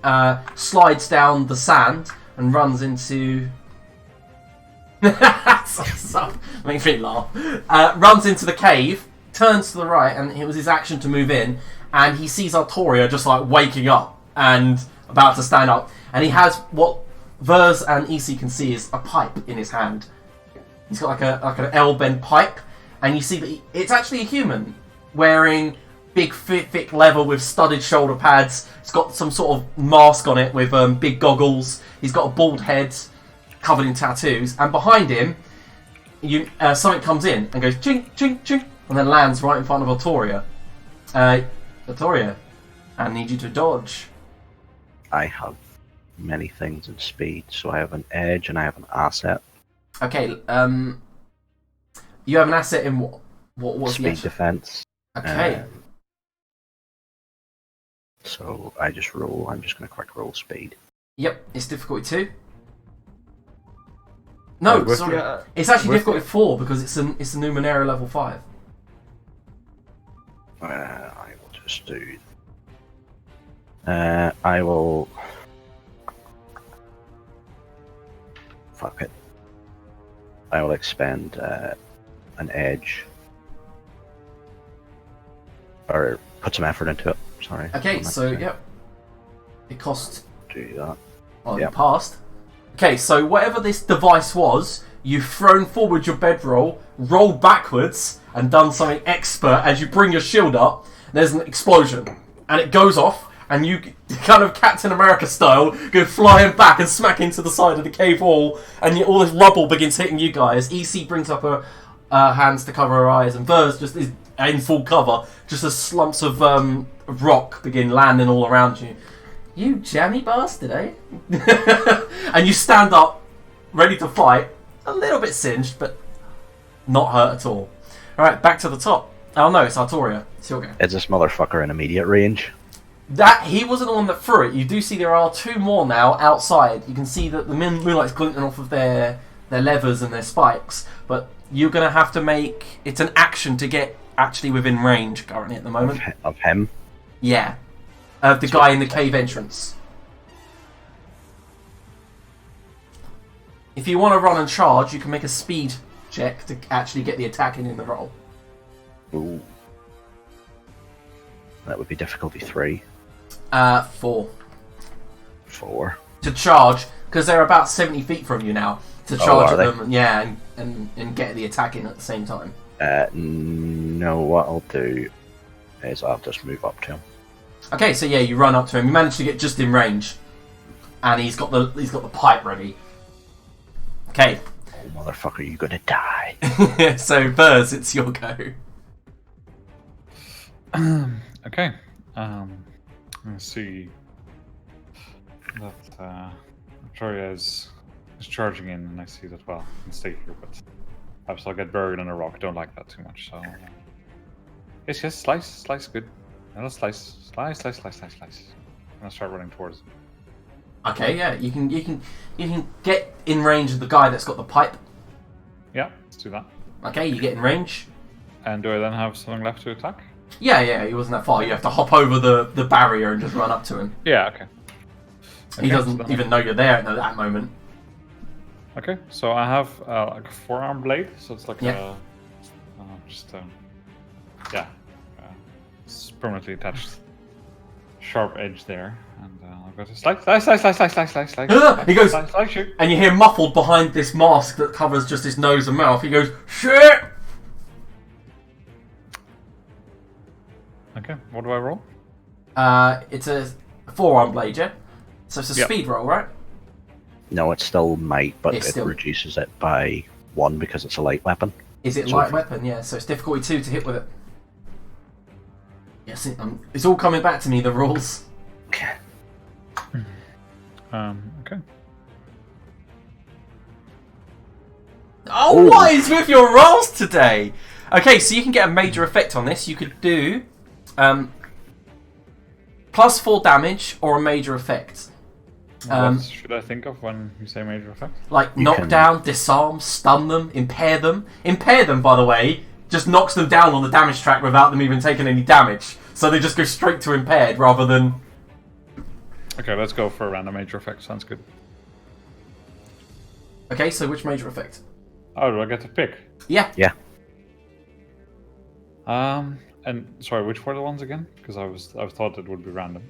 slides down the sand and runs into. Makes me laugh. Runs into the cave, turns to the right, and it was his action to move in. And he sees Artoria just like waking up and about to stand up, and he has what Vers and EC can see is a pipe in his hand. He's got like an L-bend pipe, and you see that it's actually a human wearing big thick leather with studded shoulder pads. He's got some sort of mask on it with big goggles. He's got a bald head covered in tattoos, and behind him, something comes in and goes ching ching ching, and then lands right in front of Artoria. Artoria, I need you to dodge. I have many things in speed, so I have an edge and I have an asset. Okay, you have an asset in what? What's the Speed asset? defense. Okay. So I just roll. I'm just going to quick roll speed. Yep, it's difficulty 2. No, with sorry. the, It's actually with difficulty 4 because it's a Numenera level 5. I will just do. I will. Fuck it. I will expend an edge. Or put some effort into it. Sorry. Okay, I'm so not yep. It costs. do that. Oh, Yep. you passed. Okay, so whatever this device was, you've thrown forward your bedroll, rolled backwards, and done something expert. As you bring your shield up, there's an explosion, and it goes off, and you kind of Captain America style go flying back and smack into the side of the cave wall, and all this rubble begins hitting you guys. EC brings up her hands to cover her eyes, and Vers just is in full cover, just as slumps of rock begin landing all around you. You jammy bastard, eh? And you stand up, ready to fight, a little bit singed, but not hurt at all. Alright, back to the top. Oh no, it's Artoria. It's your go. Is this motherfucker in immediate range? He wasn't the one that threw it. You do see there are two more now outside. You can see that the moonlight's glinting off of their levers and their spikes, but you're going to have to make... It's an action to get actually within range currently at the moment. Of him? Yeah. Of the guy in the cave entrance. If you want to run and charge, you can make a speed check to actually get the attack in the roll. Ooh. That would be difficulty 3. 4. 4. To charge, because they're about 70 feet from you now. To charge are at them, yeah, and get the attack in at the same time. No, what I'll do is I'll just move up to him. Okay, so yeah, you run up to him. You manage to get just in range, and he's got the pipe ready. Okay. Oh, motherfucker, you're gonna die. So Vers, it's your go. Okay. Let's see. That Victoria is charging in, and I see that. Well, I can stay here, but perhaps I'll get buried in a rock. Don't like that too much. So yes, slice, good. Now slice. I'm gonna start running towards him. Okay, yeah, you can get in range of the guy that's got the pipe. Yeah, let's do that. Okay, you get in range. And do I then have something left to attack? Yeah, he wasn't that far. You have to hop over the barrier and just run up to him. Yeah, okay. He doesn't even know you're there at that moment. Okay, so I have like a forearm blade, so it's like it's permanently attached sharp edge there, and I've got to slice. He goes, slice, shoot. and you hear muffled behind this mask that covers just his nose and mouth. He goes, shit. Okay, what do I roll? It's a forearm blade, yeah? So it's a Yep. speed roll, right? No, it's still might, but It's it still- reduces it by 1 because it's a light weapon. Is it So light if- weapon? Yeah, so it's difficulty 2 to hit with it. Yes, it's all coming back to me, the rules. Okay. Okay. Oh, what is with your rolls today? Okay, so you can get a major effect on this. You could do plus 4 damage or a major effect. What should I think of when you say major effect? Like You knock can- down, disarm, stun them, impair them. Impair them, by the way, just knocks them down on the damage track without them even taking any damage. So they just go straight to impaired rather than... Okay, let's go for a random major effect. Sounds good. Okay, so which major effect? Oh, do I get to pick? Yeah. Yeah. And sorry, which were the ones again? Because I thought it would be random.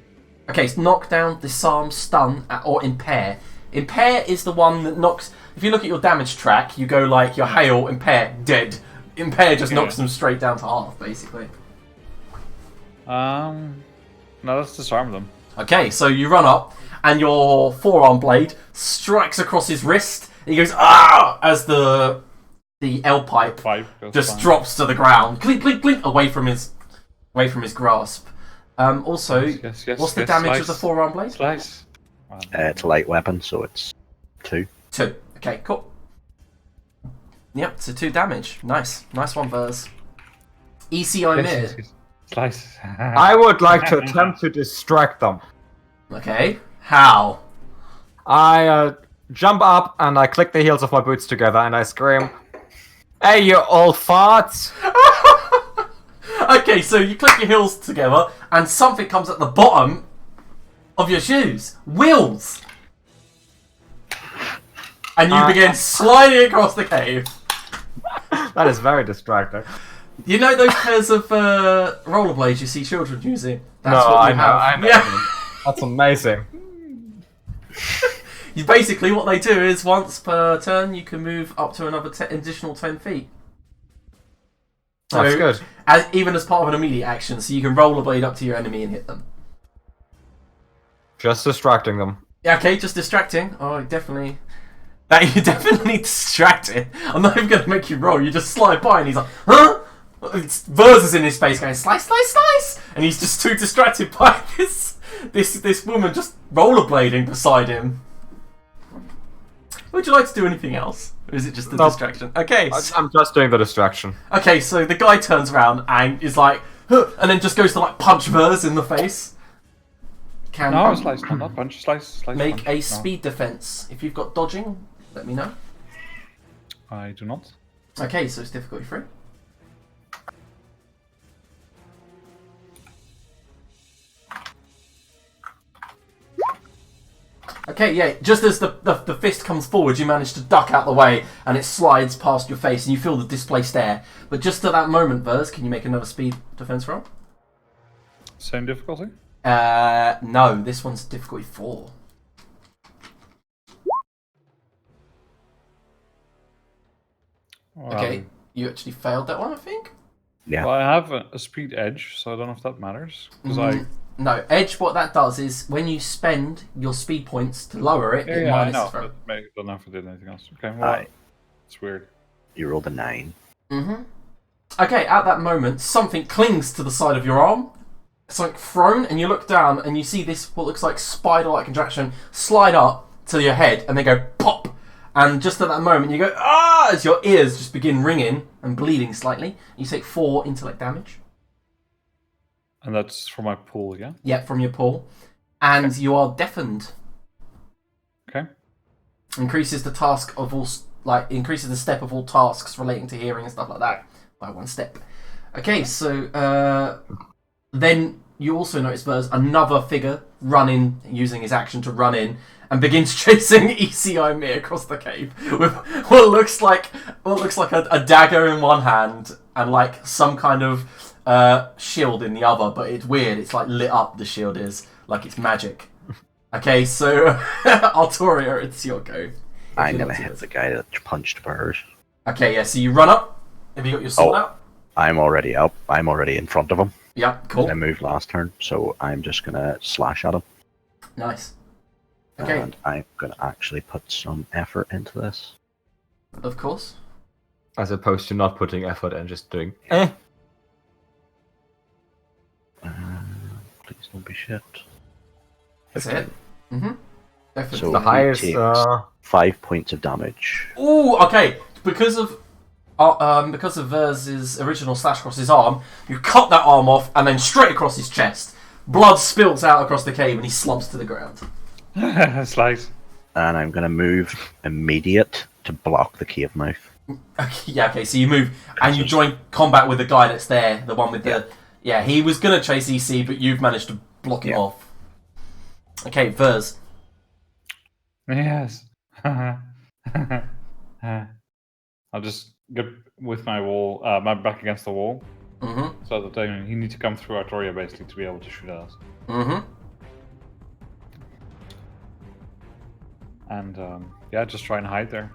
Okay, it's knock down, disarm, stun, or impair. Impair is the one that knocks... If you look at your damage track, you go like your hail, impair, dead. Impair just knocks them straight down to half, basically. No, let's disarm them. Okay, so you run up, and your forearm blade strikes across his wrist. He goes, ah! As the L pipe just fine. drops to the ground. Clink, clink, clink, away from his grasp. Also, Yes, what's the yes, damage slice. of the forearm blade? Slice. It's a light weapon, so it's 2. 2. Okay, cool. Yep, so 2 damage. Nice. Nice one, Vers. ECI mid. Yes. Slice. I would like to attempt to distract them. Okay. How? I jump up and I click the heels of my boots together and I scream, "Hey, you old farts!" Okay, so you click your heels together and something comes at the bottom of your shoes. Wheels! And you begin sliding across the cave. That is very distracting. You know those pairs of rollerblades you see children using? That's No, what I you know, have. I know. Yeah. That's amazing. basically what they do is once per turn you can move up to another additional 10 feet. So, That's good. Even as part of an immediate action, so you can roll a blade up to your enemy and hit them. Just distracting them. Yeah, okay, just distracting. Oh, definitely. That you definitely distracted. I'm not even going to make you roll. You just slide by and he's like, huh? Verse is in his face going, slice, slice, slice! And he's just too distracted by this woman just rollerblading beside him. Would you like to do anything else? Or is it just a distraction? Okay. I'm just doing the distraction. Okay, so the guy turns around and is like, huh, and then just goes to like punch Verse in the face. No, slice, not punch, slice, Make punch. a speed defense. If you've got dodging, let me know. I do not. Okay, so it's difficulty 3. Okay, yeah, just as the fist comes forward, you manage to duck out the way, and it slides past your face, and you feel the displaced air. But just at that moment, Verse, can you make another speed defense roll? Same difficulty? No, this one's difficulty 4. Okay, you actually failed that one, I think? Yeah. Well, I have a speed edge, so I don't know if that matters. Because No, edge, what that does is when you spend your speed points to lower it, it I minuses know. from. But I don't know if I did anything else. Okay, well, it's weird. You rolled a 9. Okay, at that moment, something clings to the side of your arm. It's like thrown, and you look down, and you see this, what looks like spider-like contraction, slide up to your head, and they go pop. And just at that moment, you go, ah, as your ears just begin ringing and bleeding slightly. You take 4 intellect damage. And that's for my pool, yeah? Yeah, from your pull. And you are deafened. Okay. Increases the task of all, increases the step of all tasks relating to hearing and stuff like that by 1 step. Okay, so then you also notice there's another figure running, using his action to run in, and begins chasing ECI Me across the cave with what looks like a dagger in one hand and like some kind of shield in the other, but it's weird. It's like lit up. The shield is like it's magic. Okay, so Artoria, it's your go. I'm gonna hit the guy that punched Burrs. Okay, yeah. So you run up. Have you got your sword out? I'm already up. I'm already in front of him. Yeah, cool. I moved last turn, so I'm just gonna slash at him. Nice. Okay. And I'm gonna actually put some effort into this. Of course. As opposed to not putting effort and just doing Please don't be shit. That's it. Definitely. So the he highest. takes 5 points of damage. Ooh, okay. Because of Vers's original slash across his arm, you cut that arm off and then straight across his chest. Blood spills out across the cave and he slumps to the ground. Slice. And I'm gonna move immediate to block the cave mouth. Okay, yeah, okay, so you move and you join combat with the guy that's there, the one with the... Yeah, he was going to chase EC, but you've managed to block him off. Okay, Vers. Yes. I'll just get with my wall, my back against the wall. So that he needs to come through Artoria basically to be able to shoot at us. And just try and hide there.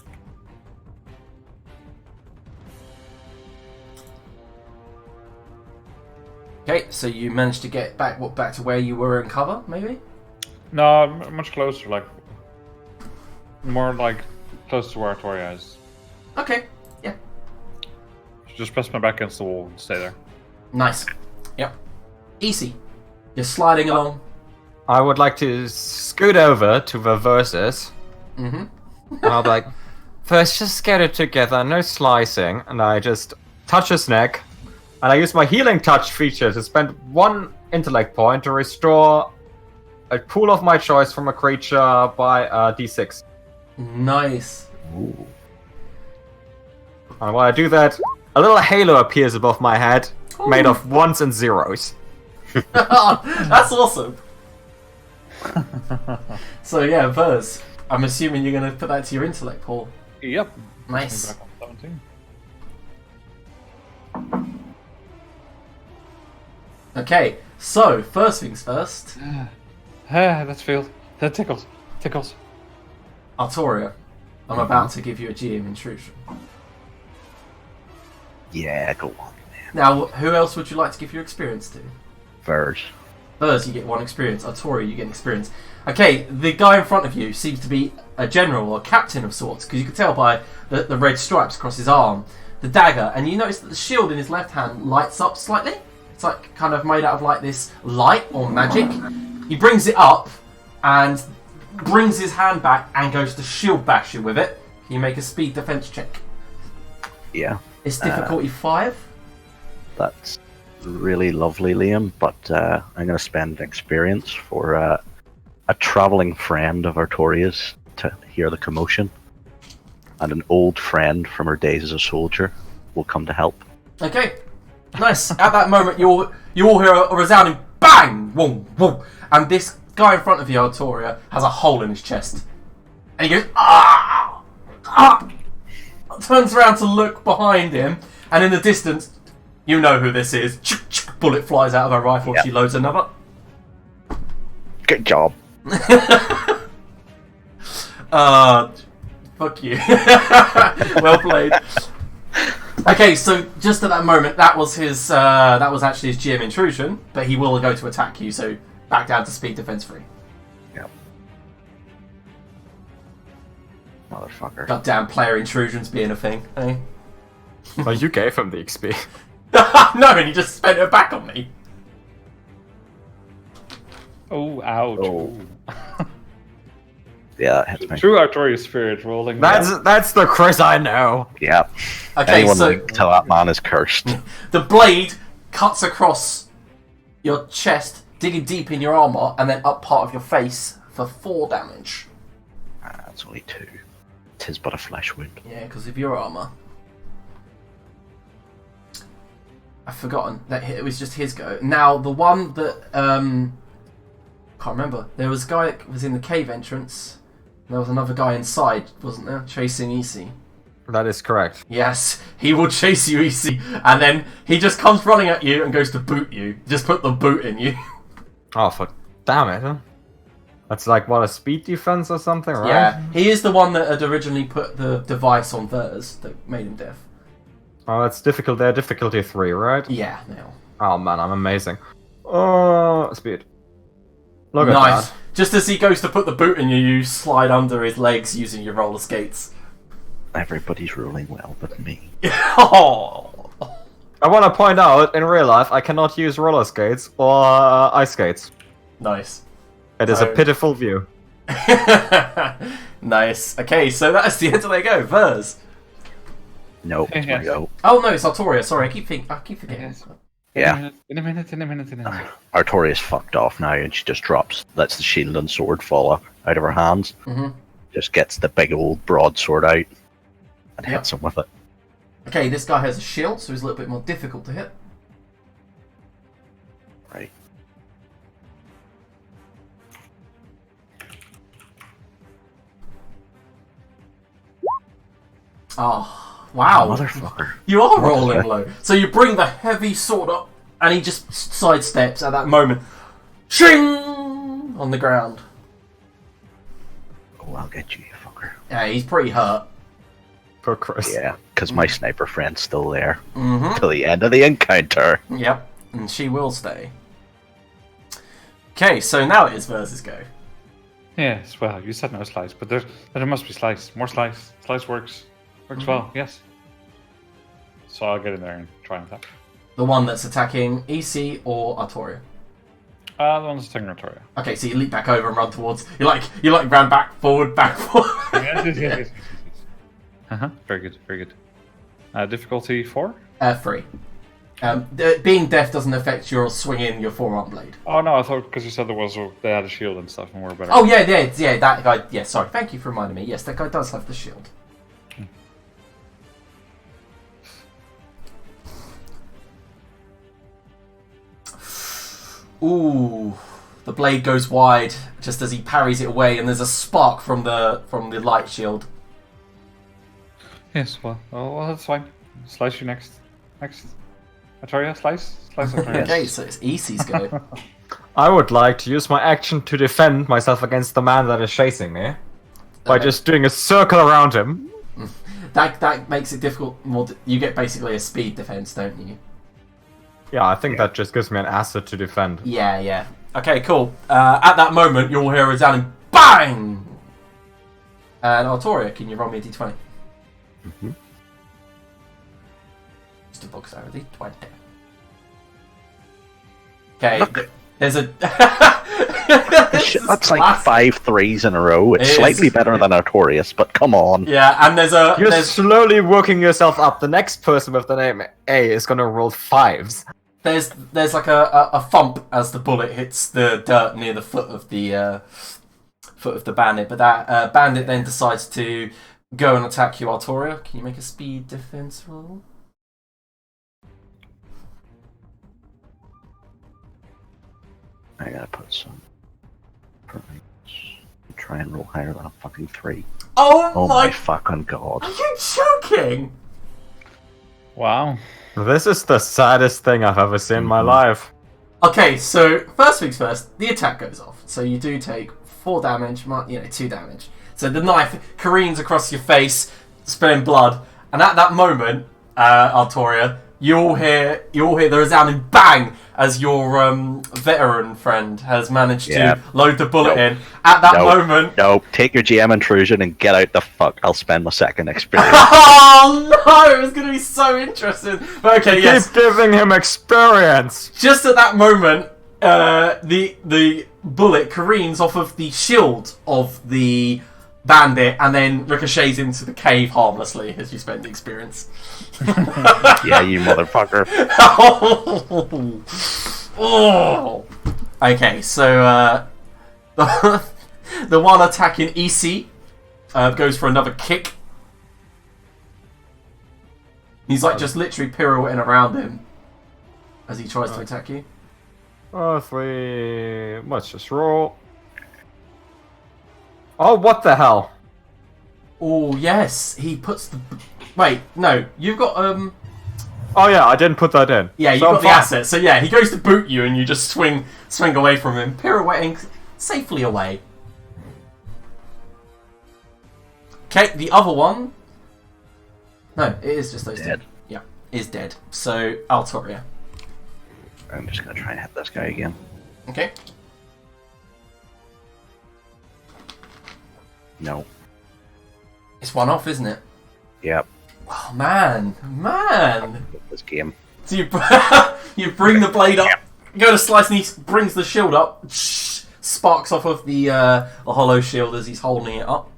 Okay, so you managed to get back to where you were in cover, maybe? No, much closer, like more like close to where Artoria is. Okay, yeah. Just press my back against the wall and stay there. Nice. Yep. Easy. You're sliding along. I would like to scoot over to the verses. And I'll be like, first just get it together, no slicing. And I just touch his neck. And I use my healing touch feature to spend 1 intellect point to restore a pool of my choice from a creature by d6. Nice. Ooh. And while I do that, a little halo appears above my head, made of 1s and 0s. That's awesome. So yeah, Vers, I'm assuming you're going to put that to your intellect, Paul. Yep. Nice. Back on 17. Okay, so first things first. That feels. That tickles. Artoria, I'm about to give you a GM intrusion. Yeah, go on. Now, who else would you like to give your experience to? Verge. First, you get 1 experience. Artoria, you get an experience. Okay, the guy in front of you seems to be a general or a captain of sorts, because you can tell by the red stripes across his arm, the dagger, and you notice that the shield in his left hand lights up slightly. It's like kind of made out of like this light or magic. He brings it up and brings his hand back and goes to shield bash you with it. Can you make a speed defense check? Yeah. It's difficulty 5. That's really lovely, Liam, but I'm going to spend experience for a travelling friend of Artoria's to hear the commotion. And an old friend from her days as a soldier will come to help. Okay, nice. At that moment, you all hear a resounding bang, whoom, whoom, and this guy in front of you, Artoria, has a hole in his chest, and he goes ah, ah. Turns around to look behind him, and in the distance, you know who this is. Bullet flies out of her rifle. Yep. She loads another. Good job. Fuck you. Well played. Okay, so just at that moment, that was actually his GM intrusion, but he will go to attack you, so back down to speed defense 3. Yep. Motherfucker. Goddamn player intrusions being a thing, eh? Well, you gave him the XP. No, and he just spent it back on me. Oh, ouch. Oh. Yeah, that hits me. True Artoria's spirit rolling. That's the Chris I know. Yeah. Okay, Anyone so can tell that man is cursed. the blade cuts across your chest, digging deep in your armor, and then up part of your face for 4 damage. That's only 2. 'Tis but a flesh wound. Yeah, because of your armor. I've forgotten that it was just his go. Now, the one that, can't remember. There was a guy that was in the cave entrance. And there was another guy inside, wasn't there? Chasing Isi. That is correct. Yes, he will chase you, Isi. And then he just comes running at you and goes to boot you. Just put the boot in you. Oh, fuck. Damn it. Huh? That's like, what, a speed defense or something, right? Yeah, he is the one that had originally put the device on Vers that made him deaf. Oh, that's difficult there. Difficulty 3, right? Yeah, now. Oh, man, I'm amazing. Oh, speed. Look at Nice. that. Just as he goes to put the boot in you, you slide under his legs using your roller skates. Everybody's rolling well but me. Oh. I want to point out, in real life, I cannot use roller skates or ice skates. Nice. It is a pitiful view. Nice. Okay, so that's the end of their go. Vers. No, it's my go. Oh no, it's Artoria. Sorry, I keep forgetting. Yes. Yeah. In a minute. Artoria's fucked off now and she just lets the shield and sword fall out of her hands. Mm-hmm. Just gets the big old broadsword out and hits him with it. Okay, this guy has a shield, so he's a little bit more difficult to hit. Right. Oh, wow. Motherfucker. You are rolling low. So you bring the heavy sword up, and he just sidesteps at that moment. Shing! On the ground. Oh, I'll get you, you fucker. Yeah, he's pretty hurt. Poor Chris. Yeah, because my sniper friend's still there. Mm-hmm. Till the end of the encounter. Yep, and she will stay. Okay, so now it is Vers's go. Yes, well, you said no slice, but there must be slice. More slice. Slice works. Works well, yes. So I'll get in there and try and attack. The one that's attacking EC or Artoria. The one that's attacking Artoria. Okay, so you leap back over and run towards. You like ran back forward. Yes. Very good, very good. Difficulty 4? 3. Being deaf doesn't affect your swinging your forearm blade. Oh no, I thought because you said they had a shield and stuff and we're better. Oh yeah, that guy. Yeah, sorry. Thank you for reminding me. Yes, that guy does have the shield. Ooh, the blade goes wide just as he parries it away, and there's a spark from the light shield. Yes, well, that's fine. Slice you next. Artoria, slice Artoria. Okay, so it's EC's go. I would like to use my action to defend myself against the man that is chasing me. by just doing a circle around him. That makes it difficult. You get basically a speed defense, don't you? Yeah, I think that just gives me an asset to defend. Yeah. Okay, cool. At that moment, you'll hear a resounding bang! And Artoria, can you roll me a d20? Mm-hmm. Just a box over d20. Okay, there's a... That's like 5 threes in a row. It's slightly better than Artorias, but come on. Yeah, and You're slowly working yourself up. The next person with the name A is gonna roll 5s. There's like a thump as the bullet hits the dirt near the foot of the bandit, but that bandit then decides to go and attack you, Artoria. Can you make a speed defense roll? I gotta put some points. Try and roll higher than a fucking 3. Oh my fucking god. Are you joking? Wow. This is the saddest thing I've ever seen in my life. Okay, so first things first, the attack goes off. So you do take 4 damage, 2 damage. So the knife careens across your face, spilling blood. And at that moment, Artoria, you'll hear the resounding bang as your veteran friend has managed to load the bullet in. At that moment... No, take your GM intrusion and get out the fuck. I'll spend my second experience. Oh no! It was going to be so interesting. But okay, yes. Keep giving him experience! Just at that moment, the bullet careens off of the shield of the bandit and then ricochets into the cave harmlessly as you spend the experience. Yeah, you motherfucker. Oh. Okay, so the one attacking EC goes for another kick. He's like just literally pirouetting around him as he tries to attack you. 3. Let's just roll. Oh, what the hell? Oh yes, he puts the. Wait, no, you've got Oh yeah, I didn't put that in. Yeah, you got the asset. So yeah, he goes to boot you, and you just swing away from him, pirouetting safely away. Okay, the other one. No, it is just those Dead. two. Yeah, is dead. So Altoria. I'm just gonna try and hit this guy again. Okay. No. It's one off, isn't it? Yep. Oh man. This game. So you you bring the blade up, go to slice, and he brings the shield up. Sparks off of the hollow shield as he's holding it up.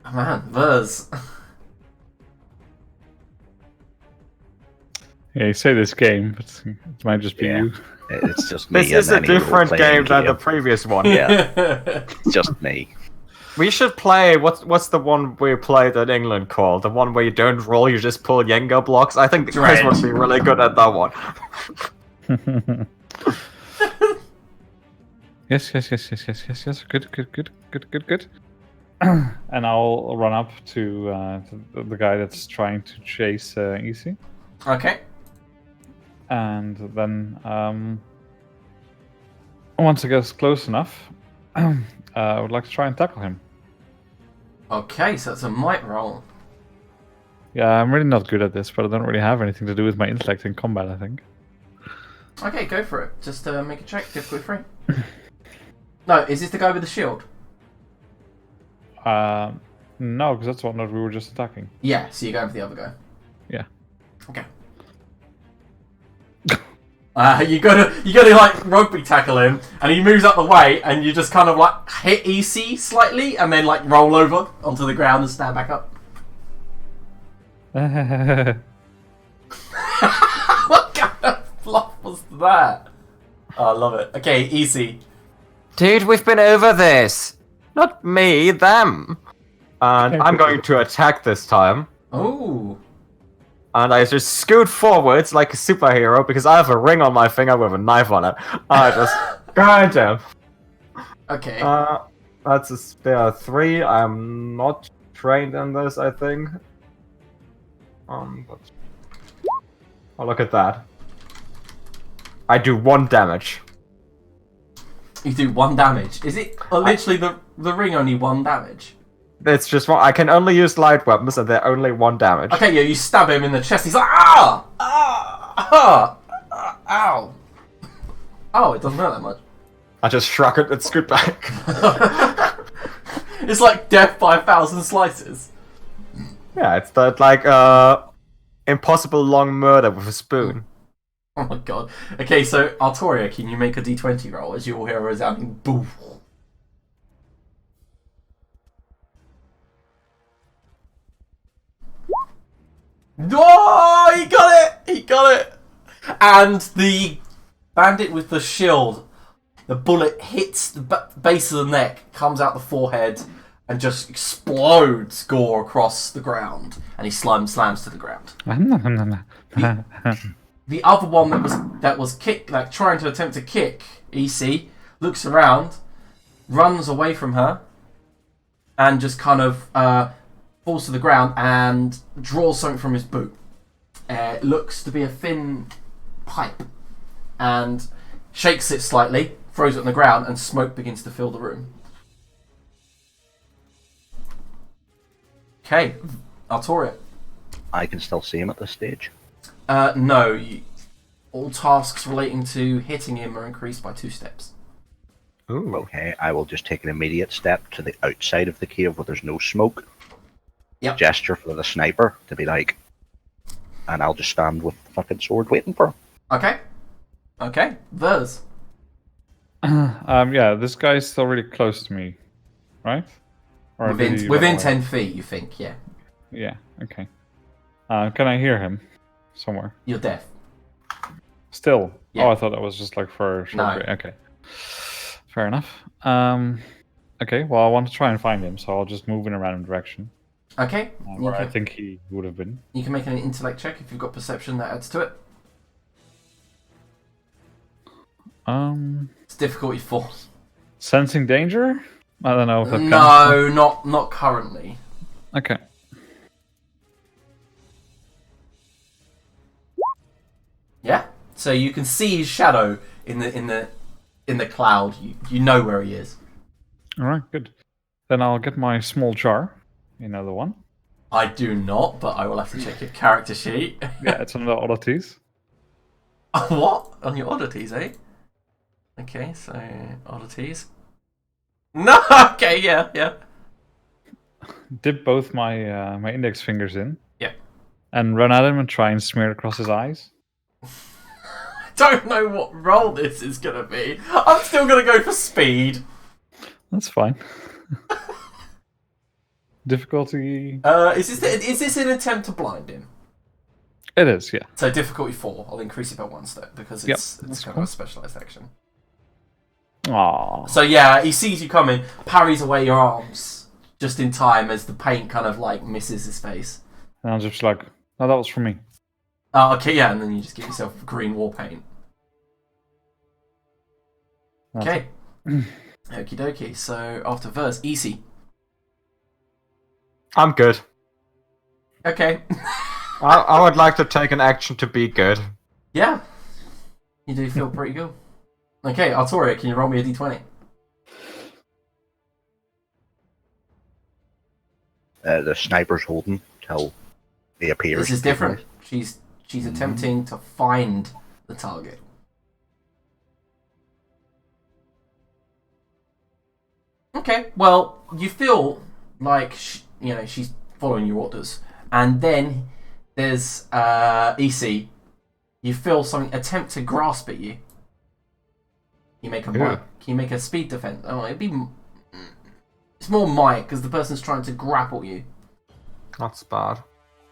Oh man, Verz. Yeah, you say this game, but it might just be you. It's just me. This is a different game than the previous one. Yeah. It's just me. We should play, what's the one we played in England called? The one where you don't roll, you just pull Jenga blocks? I think the Chris would be really good at that one. Yes. Good. And I'll run up to the guy that's trying to chase EC. Okay. And then, once it gets close enough, I would like to try and tackle him. Okay, so it's a might roll. Yeah, I'm really not good at this, but I don't really have anything to do with my intellect in combat, I think. Okay, go for it. Just make a check, difficulty 3. No, is this the guy with the shield? No, because that's the one that we were just attacking. Yeah, so you're going for the other guy. Yeah. Okay. You gotta like rugby tackle him, and he moves up the way, and you just kind of like hit EC slightly, and then like roll over onto the ground and stand back up. What kind of fluff was that? Oh, I love it. Okay, EC. Dude, we've been over this. Not me, them. And I'm going to attack this time. Oh. And I just scoot forwards like a superhero because I have a ring on my finger with a knife on it. I just grind him. Okay. That's a spare 3. I'm not trained in this, I think. But... Oh, look at that. I do 1 damage. You do 1 damage. Is it literally the ring only 1 damage? It's just one. I can only use light weapons, and they're only 1 damage. Okay, yeah, you stab him in the chest. He's like, ah, ow. Oh, it doesn't hurt that much. I just shrug it and scoot back. It's like death by 1,000 slices. Yeah, it's that like impossible long murder with a spoon. Oh my god. Okay, so Artoria, can you make a d20 roll as you all hear a resounding boo? Oh, he got it! He got it! And the bandit with the shield, the bullet hits the base of the neck, comes out the forehead, and just explodes gore across the ground. And he slams to the ground. The other one that was kick, like trying to attempt to kick EC, looks around, runs away from her, and just kind of falls to the ground and draws something from his boot. It looks to be a thin pipe, and shakes it slightly, throws it on the ground, and smoke begins to fill the room. Okay, Artoria. I can still see him at this stage. No. All tasks relating to hitting him are increased by 2 steps. Ooh. Okay, I will just take an immediate step to the outside of the cave where there's no smoke. Yep. Gesture for the sniper to be like, and I'll just stand with the fucking sword waiting for him. Okay. Vers. Yeah, this guy's still really close to me, right? Or did he Within run away? 10 feet, you think, yeah. Yeah, okay. Can I hear him somewhere? You're deaf. Still? Yeah. Oh, I thought that was just like for a short No. bit. Okay. Fair enough. Okay, well, I want to try and find him, so I'll just move in a random direction. Okay. Where I think he would have been. You can make an intellect check if you've got perception that adds to it. It's difficulty 4. Sensing danger? I don't know if that No, not currently. Okay. Yeah? So you can see his shadow in the cloud. You know where he is. Alright, good. Then I'll get my small jar. Another one. I do not, but I will have to check your character sheet. Yeah, it's on the oddities. What? On your oddities, eh? Okay, so oddities. No, okay, yeah. Dip both my my index fingers in. Yeah. And run at him and try and smear it across his eyes. Don't know what role this is gonna be. I'm still gonna go for speed. That's fine. Difficulty. Is this an attempt to blind him? It is, yeah. So difficulty 4. I'll increase it by 1 step because it's that's kind cool. of a specialized action. Aww. So yeah, he sees you coming, parries away your arms just in time as the paint kind of like misses his face. And I'm just like, no, that was for me. Oh, okay, yeah, and then you just give yourself green war paint. That's Okay. Okie dokie. So after verse, easy. I'm good. Okay. I would like to take an action to be good. Yeah. You do feel pretty good. Okay, Artoria, can you roll me a d20? The sniper's holding till he appears. This is different. She's attempting to find the target. Okay, well, you feel like she's following your orders, and then there's EC. You feel something attempt to grasp at you. You make a Who? might. Can you make a speed defense? Oh, it's more might because the person's trying to grapple you. That's bad.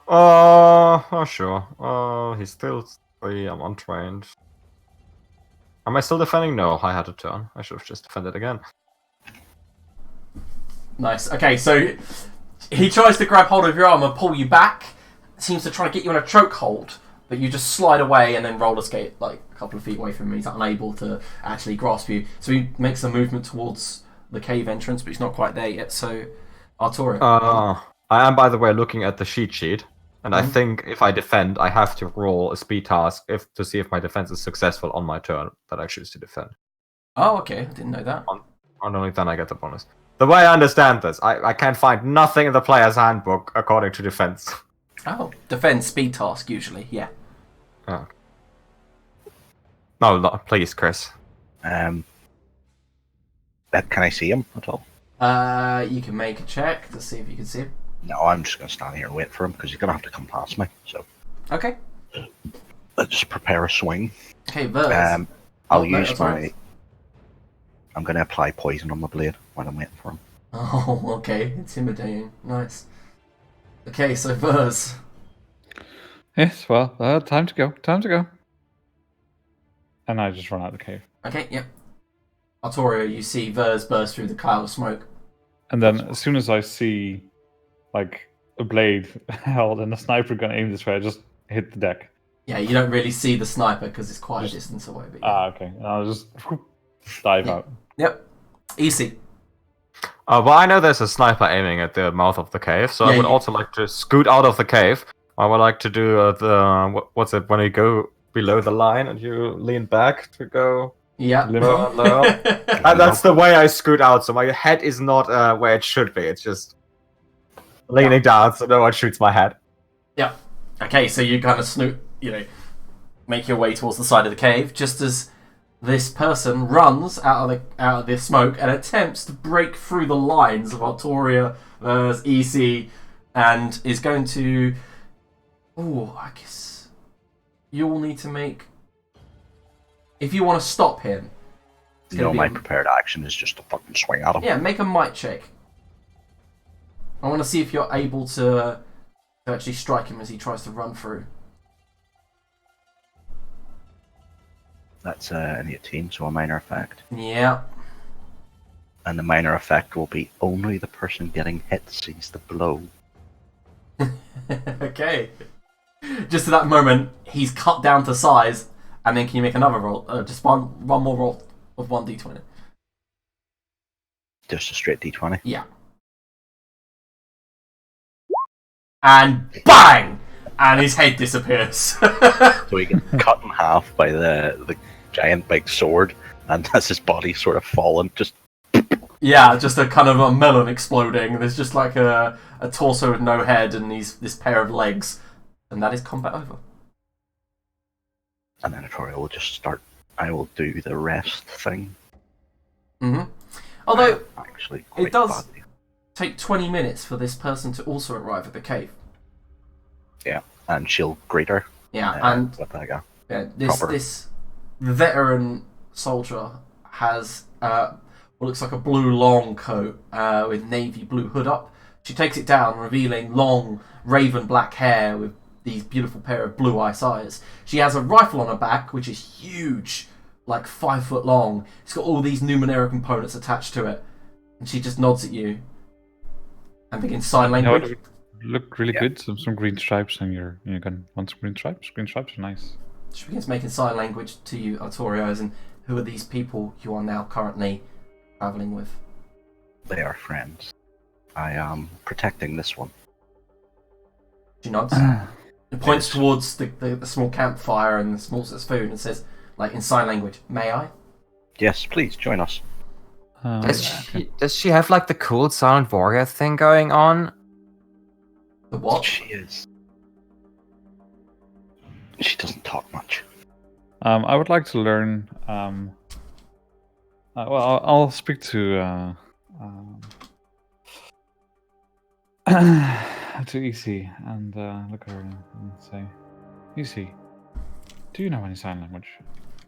Oh, sure. Oh, he's still 3. I'm untrained. Am I still defending? No, I had a turn. I should have just defended again. Nice. Okay, so he tries to grab hold of your arm and pull you back. Seems to try to get you in a chokehold, but you just slide away and then roller skate like a couple of feet away from him. He's unable to actually grasp you. So he makes a movement towards the cave entrance, but he's not quite there yet. So, Arturo. I am, by the way, looking at the cheat sheet, and I think if I defend, I have to roll a speed task to see if my defense is successful on my turn that I choose to defend. Oh, okay. I didn't know that. And only then I get the bonus. The way I understand this, I can find nothing in the player's handbook according to defense. Oh, defense speed task usually. Yeah. Oh. No, please, Chris. Can I see him at all? You can make a check to see if you can see him. No, I'm just going to stand here and wait for him because he's going to have to come past me. So Okay. let's just prepare a swing. Okay, Verse. I'll no, use that's my. alright. I'm going to apply poison on my blade while I'm waiting for him. Oh, okay. Intimidating. Nice. Okay, so Verse. Yes, well, time to go. Time to go. And I just run out of the cave. Okay, yep. Artorio, you see Verse burst through the cloud of smoke. And then as soon as I see, like, a blade held and a sniper gun aimed this way, I just hit the deck. Yeah, you don't really see the sniper because it's quite a distance away. But yeah. Okay. And I'll just dive out. Yep. Easy. Well, I know there's a sniper aiming at the mouth of the cave, so I Yeah, would you- also like to scoot out of the cave. I would like to do what's it, when you go below the line and you lean back to go Yeah. lower and lower. And that's the way I scoot out, so my head is not where it should be. It's just leaning down so no one shoots my head. Yeah. Okay, so you kind of make your way towards the side of the cave, just as this person runs out of the smoke and attempts to break through the lines of Artoria versus EC, and is going to. Oh, I guess you'll need to make. If you want to stop him, it's gonna be My a- prepared action is just to fucking swing at him. Yeah, make a might check. I want to see if you're able to actually strike him as he tries to run through. That's an 18, so a minor effect. Yeah. And the minor effect will be only the person getting hit sees the blow. Okay. Just at that moment, he's cut down to size, and then can you make another roll? Just one more roll of 1d20. Just a straight d20. Yeah. And bang! And his head disappears. So he gets cut in half by the giant big sword, and as his body sort of fallen, just Yeah, just a kind of a melon exploding. There's just like a torso with no head and this pair of legs. And that is combat over. and then Artoria will just start. I will do the rest thing. Mm-hmm. Although, Actually, it quite does badly. take 20 minutes for this person to also arrive at the cave. Yeah, and she'll greet her. Yeah, and with that guy. yeah, Proper. this veteran soldier has what looks like a blue long coat with navy blue hood up. She takes it down, revealing long raven black hair with these beautiful pair of blue eyes. She has a rifle on her back, which is huge, like 5 foot long. It's got all these Numenera components attached to it, and she just nods at you and begins sign You know, language. it would look really Yeah. good. Some green stripes on your gun. Want some green stripes? Green stripes are nice. She begins making sign language to you, Artorio, as in, who are these people you are now currently travelling with? They are friends. I am protecting this one. She nods. And points towards the small campfire and the small set of food and says, like in sign language, "May I?" Yes, please join us. Does she have like the cool silent warrior thing going on? The what? She is. She doesn't talk much. I would like to learn. Well, I'll speak to to EC and look at her and say, EC, do you know any sign language?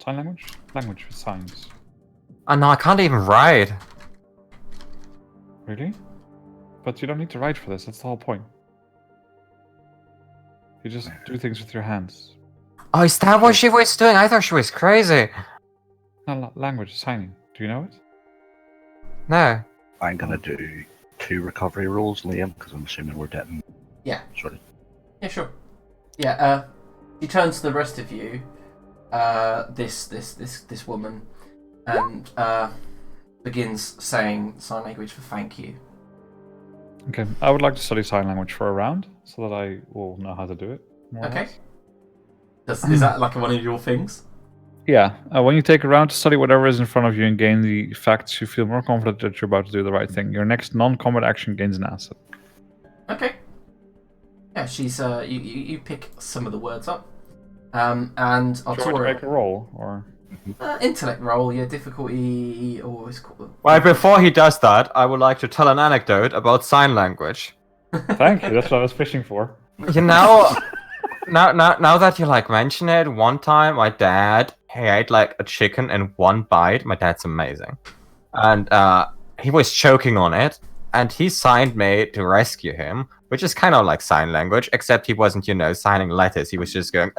Sign language? Language with signs. Oh no, I can't even ride. Really? But you don't need to write for this. That's the whole point. You just do things with your hands. Oh, is that what she was doing? I thought she was crazy. No, language is signing. Do you know it? No. I'm gonna do 2 recovery rolls, Liam, because I'm assuming we're getting Yeah. sort of. Yeah, sure. Yeah. He turns to the rest of you. This woman, and begins saying sign language for thank you. Okay, I would like to study sign language for a round so that I will know how to do it. more or Okay. less. Is that like one of your things? Yeah, when you take a round to study whatever is in front of you and gain the facts, you feel more confident that you're about to do the right thing. Your next non-combat action gains an asset. Okay. Yeah, she's you pick some of the words up. And Do you want to Artura, make a roll, or intellect roll, yeah, difficulty always called. Well, before he does that, I would like to tell an anecdote about sign language. thank you. That's what I was fishing for. You know, now that you like mention it, one time my dad he ate like a chicken in one bite. My dad's amazing, and he was choking on it, and he signed me to rescue him, which is kind of like sign language, except he wasn't, signing letters. He was just going,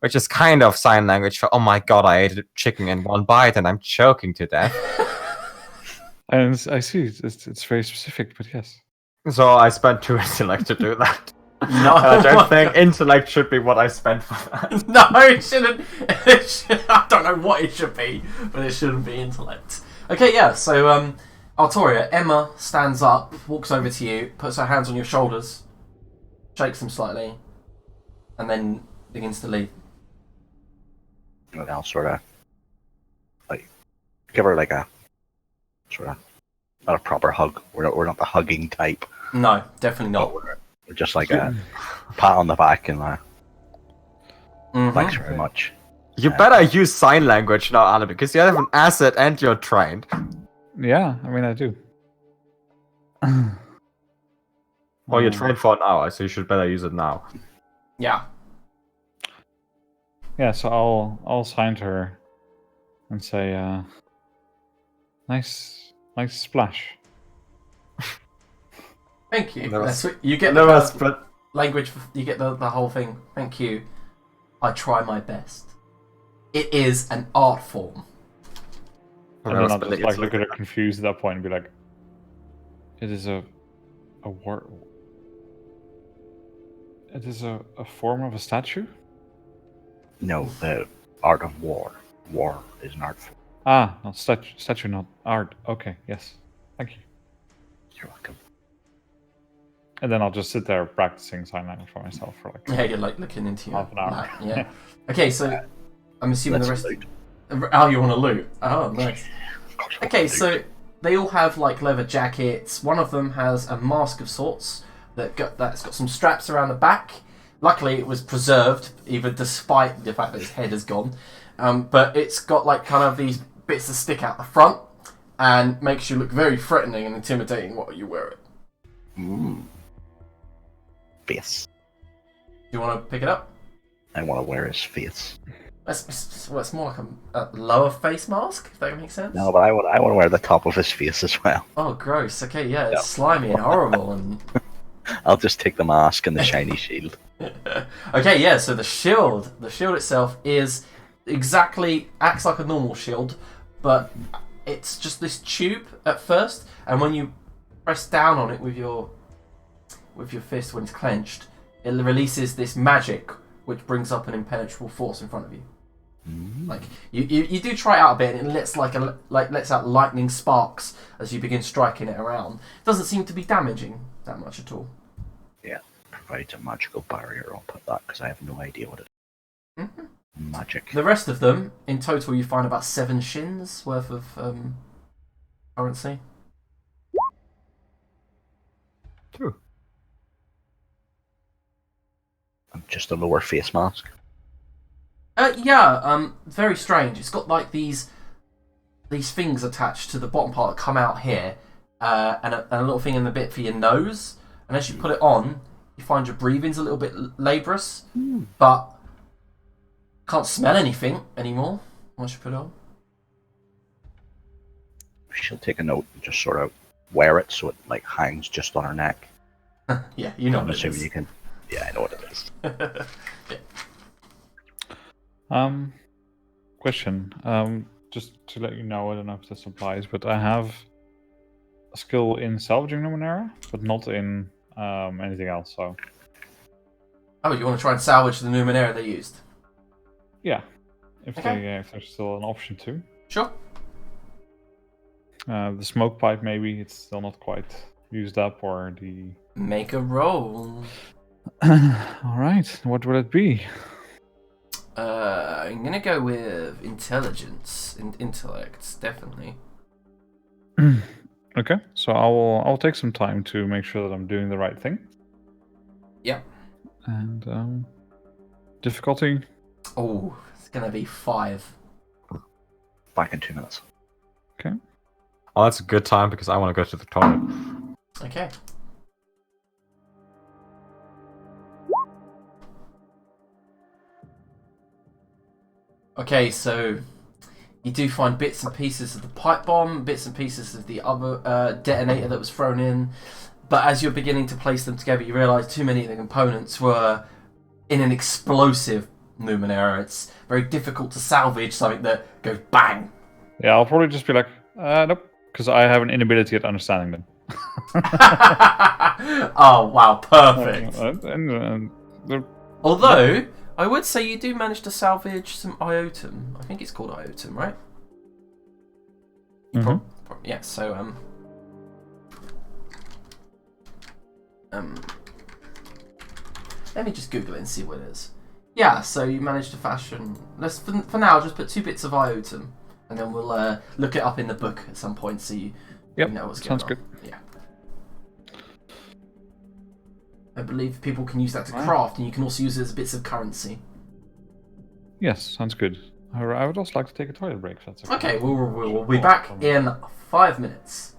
which is kind of sign language for, oh my god, I ate a chicken in one bite and I'm choking to death. And I see it's very specific, but yes. So I spent 2 intellect to do that. No, And I don't think intellect should be what I spent for that. No, it shouldn't. I don't know what it should be, but it shouldn't be intellect. Okay, yeah. So, Artoria, Emma stands up, walks over to you, puts her hands on your shoulders, shakes them slightly, and then begins to leave. And I'll sort of like give her like a sort of not a proper hug. We're not the hugging type. No, definitely not. We're just like a pat on the back and Mhm. thanks very much. You better use sign language now, Anna, because you have an asset and you're trained. Yeah, I mean I do. Well, you're trained for an hour, so you should better use it now. Yeah. Yeah, so I'll sign to her and say, nice splash. Thank you. No, That's what, you get No, the but language. You get the whole thing. Thank you. I try my best. It is an art form. And then I'll just like look at her confused at that point and be like, it is a word. It is a form of a statue? No, the art of war. War is an art form. Ah, not statue, not art. Okay, yes. Thank you. You're welcome. And then I'll just sit there practicing sign language for myself for like Yeah, you're like looking into your half an hour. map, yeah. Okay, so I'm assuming Let's the rest. loot. Oh, you want to loot? Oh, nice. Of course I Okay, want to so loot. they all have like leather jackets. One of them has a mask of sorts that's got some straps around the back. Luckily, it was preserved, even despite the fact that his head has gone. But it's got like kind of these bits that stick out the front and makes you look very threatening and intimidating while you wear it. Face. Do you want to pick it up? I want to wear his face. It's more like a lower face mask, if that makes sense. No, but I want to wear the top of his face as well. Oh, gross. Okay, yeah, it's slimy and horrible and. I'll just take the mask and the shiny shield. Okay, yeah. So the shield itself acts like a normal shield, but it's just this tube at first, and when you press down on it with your fist when it's clenched, it releases this magic which brings up an impenetrable force in front of you. Like you do try it out a bit, and it lets out lightning sparks as you begin striking it around. Doesn't seem to be damaging that much at all. Yeah, provides a magical barrier. I'll put that because I have no idea what it is. Mm-hmm. Magic. The rest of them, in total, you find about 7 shins worth of currency. True. Just a lower face mask. Very strange. It's got like these things attached to the bottom part that come out here, and a little thing in the bit for your nose. And as you put it on, you find your breathing's a little bit laborious, but can't smell anything anymore once you put it on. She'll take a note and just sort of wear it so it like hangs just on her neck. Yeah, you know I'm what it assuming is. you can. Yeah, I know what it is. Question. Just to let you know, I don't know if this applies, but I have a skill in salvaging Numenera, but not in anything else. So Oh, you want to try and salvage the Numenera they used? yeah, if Okay. if there's still an option to. Sure. The smoke pipe, maybe it's still not quite used up, or the. Make a roll. All right, what will it be? I'm gonna go with intelligence, intellect, definitely. Okay, so I'll take some time to make sure that I'm doing the right thing. Yep. And difficulty. Oh, it's gonna be 5. Back in 2 minutes. Okay. Oh, that's a good time because I want to go to the toilet. Okay. Okay, so you do find bits and pieces of the pipe bomb, bits and pieces of the other detonator that was thrown in, but as you're beginning to place them together, you realise too many of the components were in an explosive Numenera. It's very difficult to salvage something that goes bang. Yeah, I'll probably just be like, nope, because I have an inability at understanding them. Oh wow, perfect. They're- Although I would say you do manage to salvage some iotum. I think it's called iotum, right? You yeah. So let me just Google it and see what it is. Yeah, so you managed to fashion. Let's for now just put 2 bits of iotum, and then we'll look it up in the book at some point so you know what's going sounds on. good. Yeah. I believe people can use that to craft, and you can also use it as bits of currency. Yes, sounds good. I would also like to take a toilet break. If that's okay. Okay, we'll be back in 5 minutes.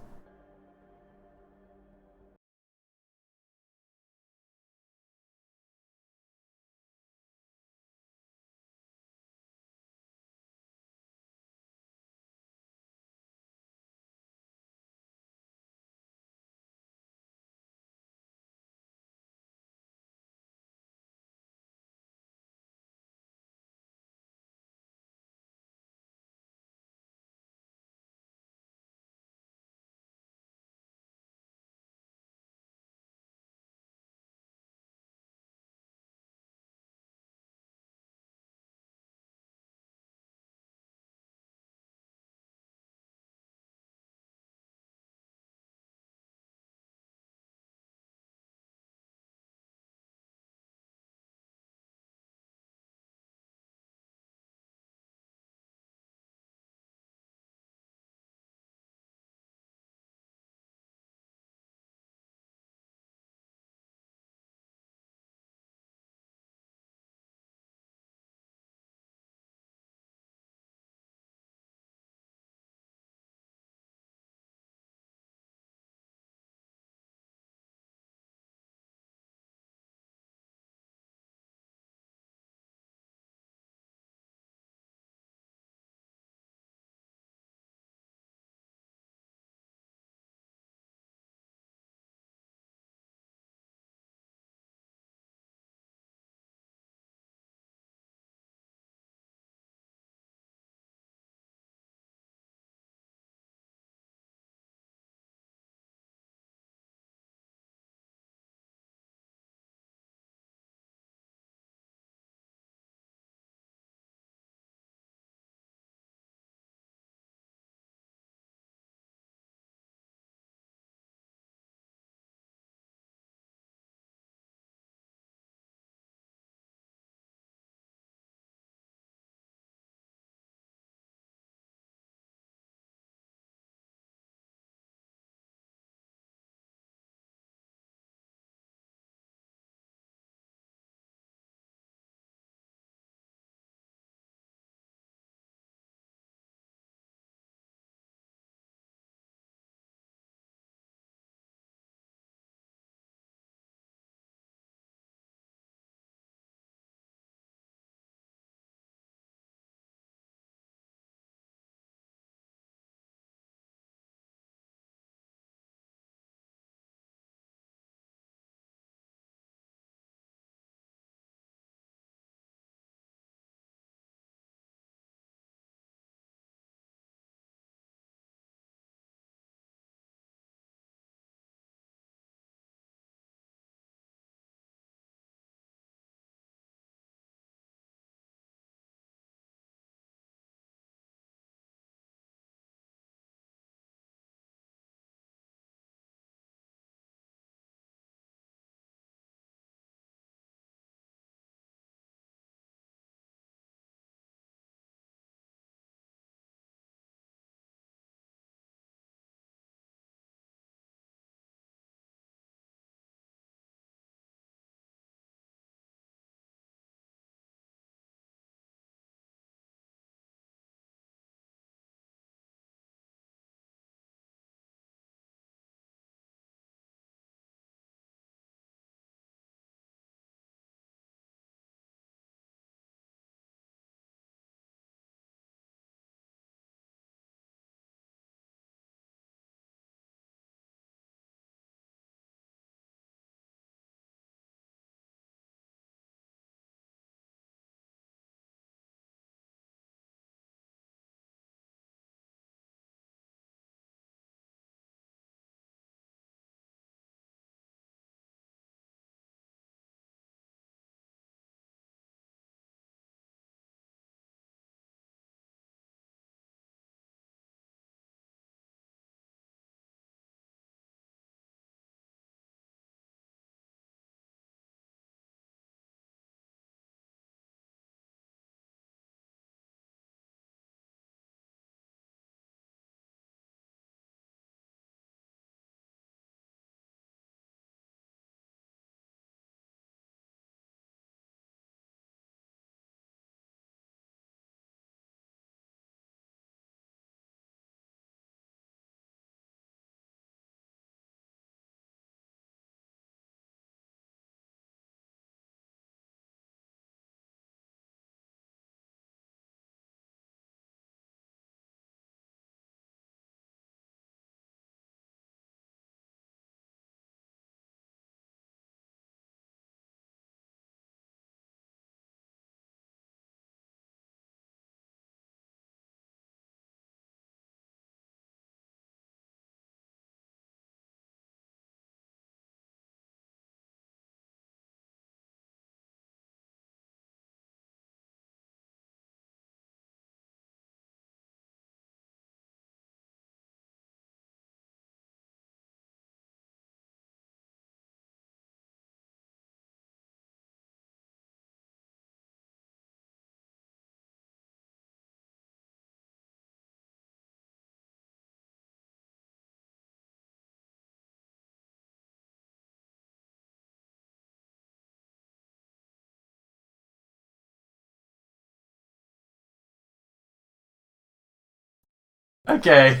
Okay.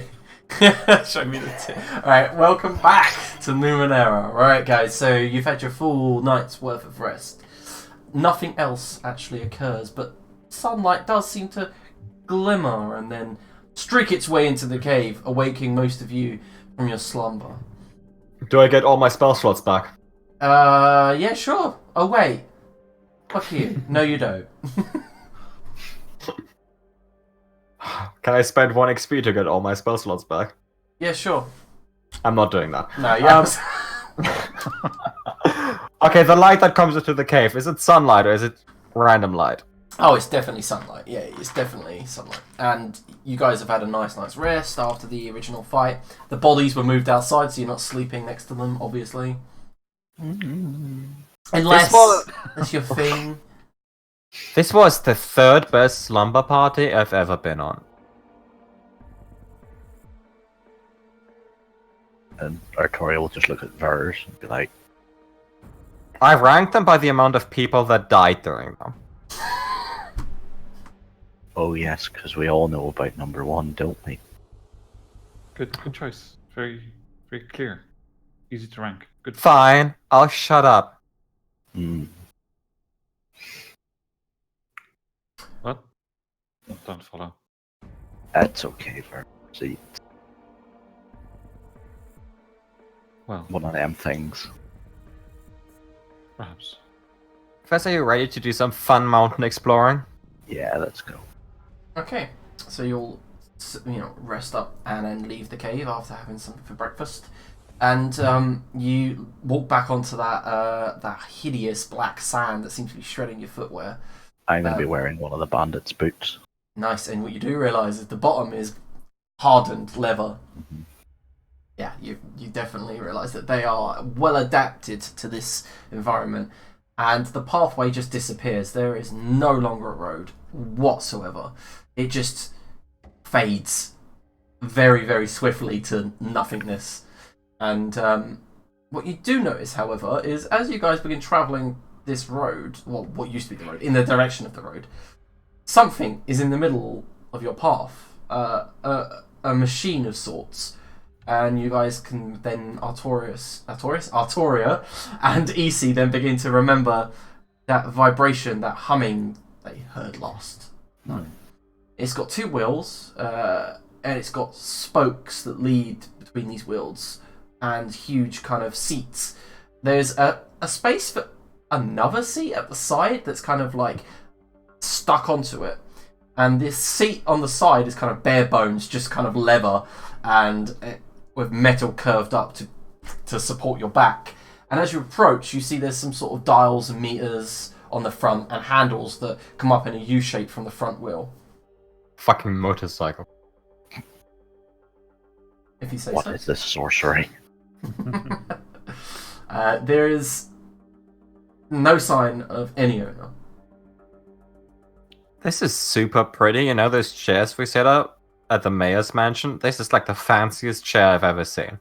Show me the Alright, welcome back to Numenera. Alright, guys, so you've had your full night's worth of rest. Nothing else actually occurs, but sunlight does seem to glimmer and then streak its way into the cave, awaking most of you from your slumber. Do I get all my spell slots back? Yeah, sure. Oh, wait. Fuck you. No, you don't. Can I spend 1 XP to get all my spell slots back? Yeah, sure. I'm not doing that. No, yeah. Okay, the light that comes into the cave, is it sunlight or is it random light? Oh, it's definitely sunlight. Yeah, it's definitely sunlight. And you guys have had a nice night's rest after the original fight. The bodies were moved outside, so you're not sleeping next to them, obviously. Unless that's your thing. This was the 3rd best slumber party I've ever been on. And Artoria will just look at Vers and be like, I ranked them by the amount of people that died during them. oh yes, because we all know about number 1, don't we? Good choice. Very clear. Easy to rank. Good. Fine, I'll shut up. What? Don't follow. That's okay, Vers. See, Well, one of them things. perhaps. Professor, are you ready to do some fun mountain exploring? Yeah, let's go. Okay, so you'll rest up and then leave the cave after having something for breakfast, and you walk back onto that hideous black sand that seems to be shredding your footwear. I'm going to be wearing one of the bandits' boots. Nice, and what you do realise is the bottom is hardened leather. Mhm. Yeah, you definitely realise that they are well adapted to this environment, and the pathway just disappears. There is no longer a road whatsoever. It just fades very, very swiftly to nothingness. And what you do notice, however, is as you guys begin travelling this road, well, what used to be the road, in the direction of the road, something is in the middle of your path. A machine of sorts. And you guys can then Artoria and EC then begin to remember that vibration, that humming they heard last night. It's got 2 wheels, and it's got spokes that lead between these wheels, and huge kind of seats. There's a space for another seat at the side that's kind of like stuck onto it. And this seat on the side is kind of bare bones, just kind of leather and with metal curved up to support your back. And as you approach, you see there's some sort of dials and meters on the front and handles that come up in a U shape from the front wheel. Fucking motorcycle. If you say What so. is this sorcery? There is no sign of any owner. This is super pretty, you know those chairs we set up at the mayor's mansion? This is like the fanciest chair I've ever seen.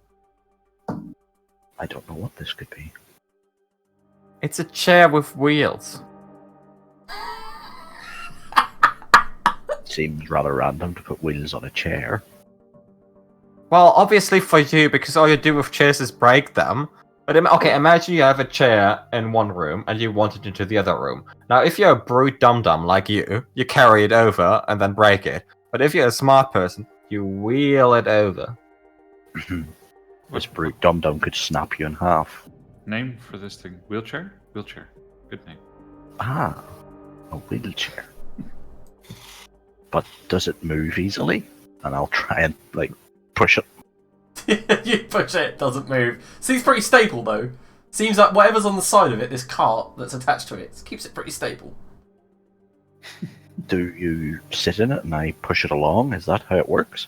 I don't know what this could be. It's a chair with wheels. Seems rather random to put wheels on a chair. Well, obviously for you, because all you do with chairs is break them. But okay, imagine you have a chair in one room and you want it into the other room. Now, if you're a brute dum-dum like you carry it over and then break it. But if you're a smart person, you wheel it over. This brute dum-dum could snap you in half. Name for this thing? Wheelchair? Wheelchair. Good name. Ah, a wheelchair. But does it move easily? And I'll try and, push it. You push it, it doesn't move. Seems pretty stable though. Seems like whatever's on the side of it, this cart that's attached to it, keeps it pretty stable. Do you sit in it and I push it along? Is that how it works?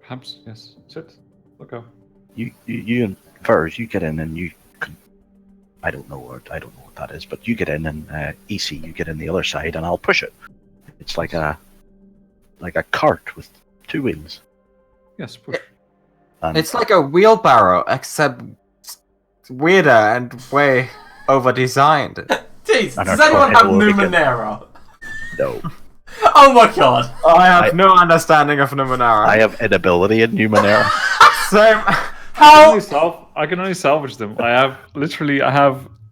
Perhaps, yes. Sit. We'll go. You and Furs, you get in and you can. I don't know what that is, but you get in and EC, you get in the other side and I'll push it. It's like a cart with 2 wheels. Yes, push. And It's like a wheelbarrow, except weirder and way over-designed. Jeez, And does our anyone car have will begin. Numenera? no, Oh my god! I have no understanding of Numenera. I have inability in Numenera. Same. How? I can only salvage them. I have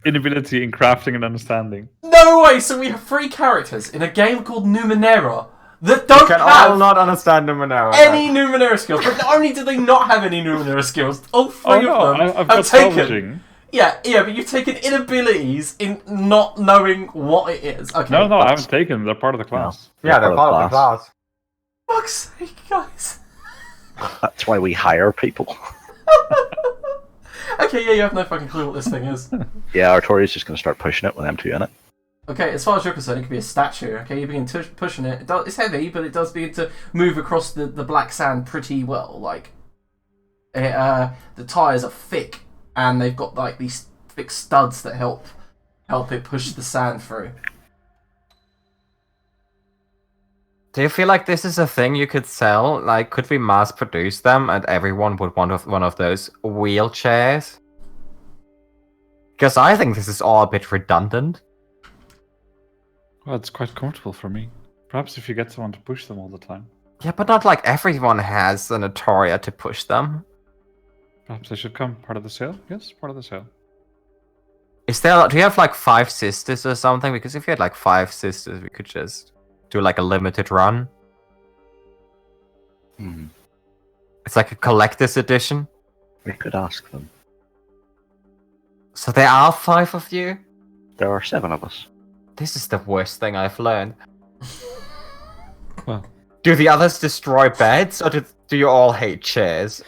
inability in crafting and understanding. No way! So we have 3 characters in a game called Numenera that don't Can have all not understand Numenera. any Numenera skills. But not only do they not have any Numenera skills, all 3 of them I've got have taken. salvaging. Yeah, but you've taken inabilities in not knowing what it is. Okay. No, I haven't taken them. They're part of the class. Yeah, they're part of the class. Fuck's sake, guys. That's why we hire people. Okay, yeah, you have no fucking clue what this thing is. Yeah, Artori's just going to start pushing it with them 2 in it. Okay, as far as you're concerned, it could be a statue. Okay, you begin pushing it. It's heavy, but it does begin to move across the black sand pretty well. Like, the tires are thick, and they've got like these thick studs that help it push the sand through. Do you feel like this is a thing you could sell? Like, could we mass produce them and everyone would want one of those wheelchairs? Because I think this is all a bit redundant. Well, it's quite comfortable for me. Perhaps if you get someone to push them all the time. Yeah, but not like everyone has an Atoria to push them. Perhaps they should come part of the sale. Yes, part of the sale. Do you have like 5 sisters or something? Because if you had like 5 sisters, we could just do like a limited run. It's like a collector's edition. We could ask them. So there are 5 of you? There are 7 of us. This is the worst thing I've learned. Well, Do the others destroy beds, or do you all hate chairs?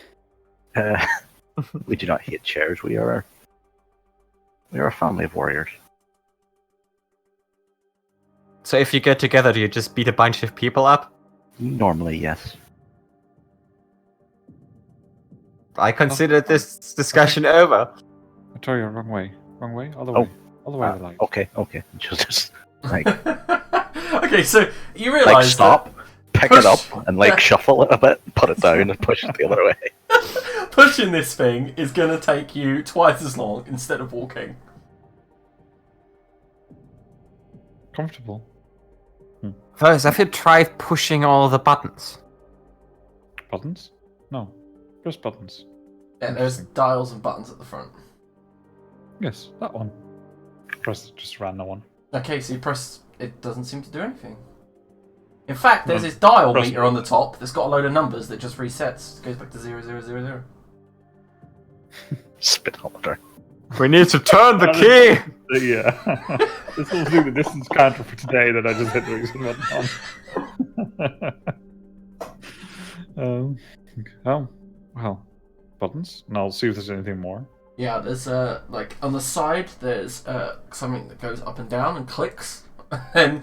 We do not hate chairs. We are a family of warriors. So if you get together, do you just beat a bunch of people up? Normally, yes. I consider this discussion over. Artoria, wrong way. Wrong way? Other way. Other way to the light. Okay. Just like Okay, so you realise like stop, pick it up, and like Yeah. shuffle it a bit, put it down, and push it the other way. pushing this thing is going to take you twice as long instead of walking. Comfortable. First, have you tried pushing all the buttons? Buttons? No. Just buttons. Yeah, there's dials and buttons at the front. Yes, that one. Press just random one. Okay, so you press... It doesn't seem to do anything. In fact, there's this dial Press- meter on the top that's got a load of numbers that just resets. It goes back to 0000. Speedometer. We need to turn the key! Yeah. This will do the distance counter for today that I just hit the reset button on. Oh, well. Buttons? And I'll see if there's anything more. Yeah, there's like on the side there's something that goes up and down and clicks, and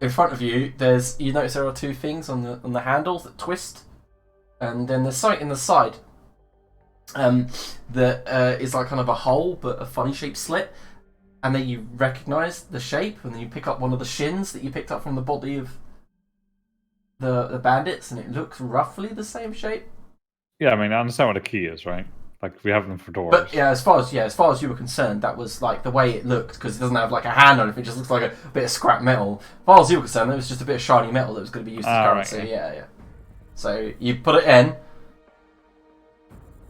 in front of you you notice there are 2 things on the handles that twist, and then there's something in the side that is like kind of a hole but a funny shaped slit, and then you recognise the shape, and then you pick up one of the shins that you picked up from the body of the bandits, and it looks roughly the same shape. Yeah, I mean, I understand what a key is, right? Like, we have them for doors. But yeah, as far as you were concerned, that was like the way it looked, because it doesn't have like a hand on it. It just looks like a bit of scrap metal. As far as you were concerned, it was just a bit of shiny metal that was going to be used as currency. Right, yeah. So you put it in,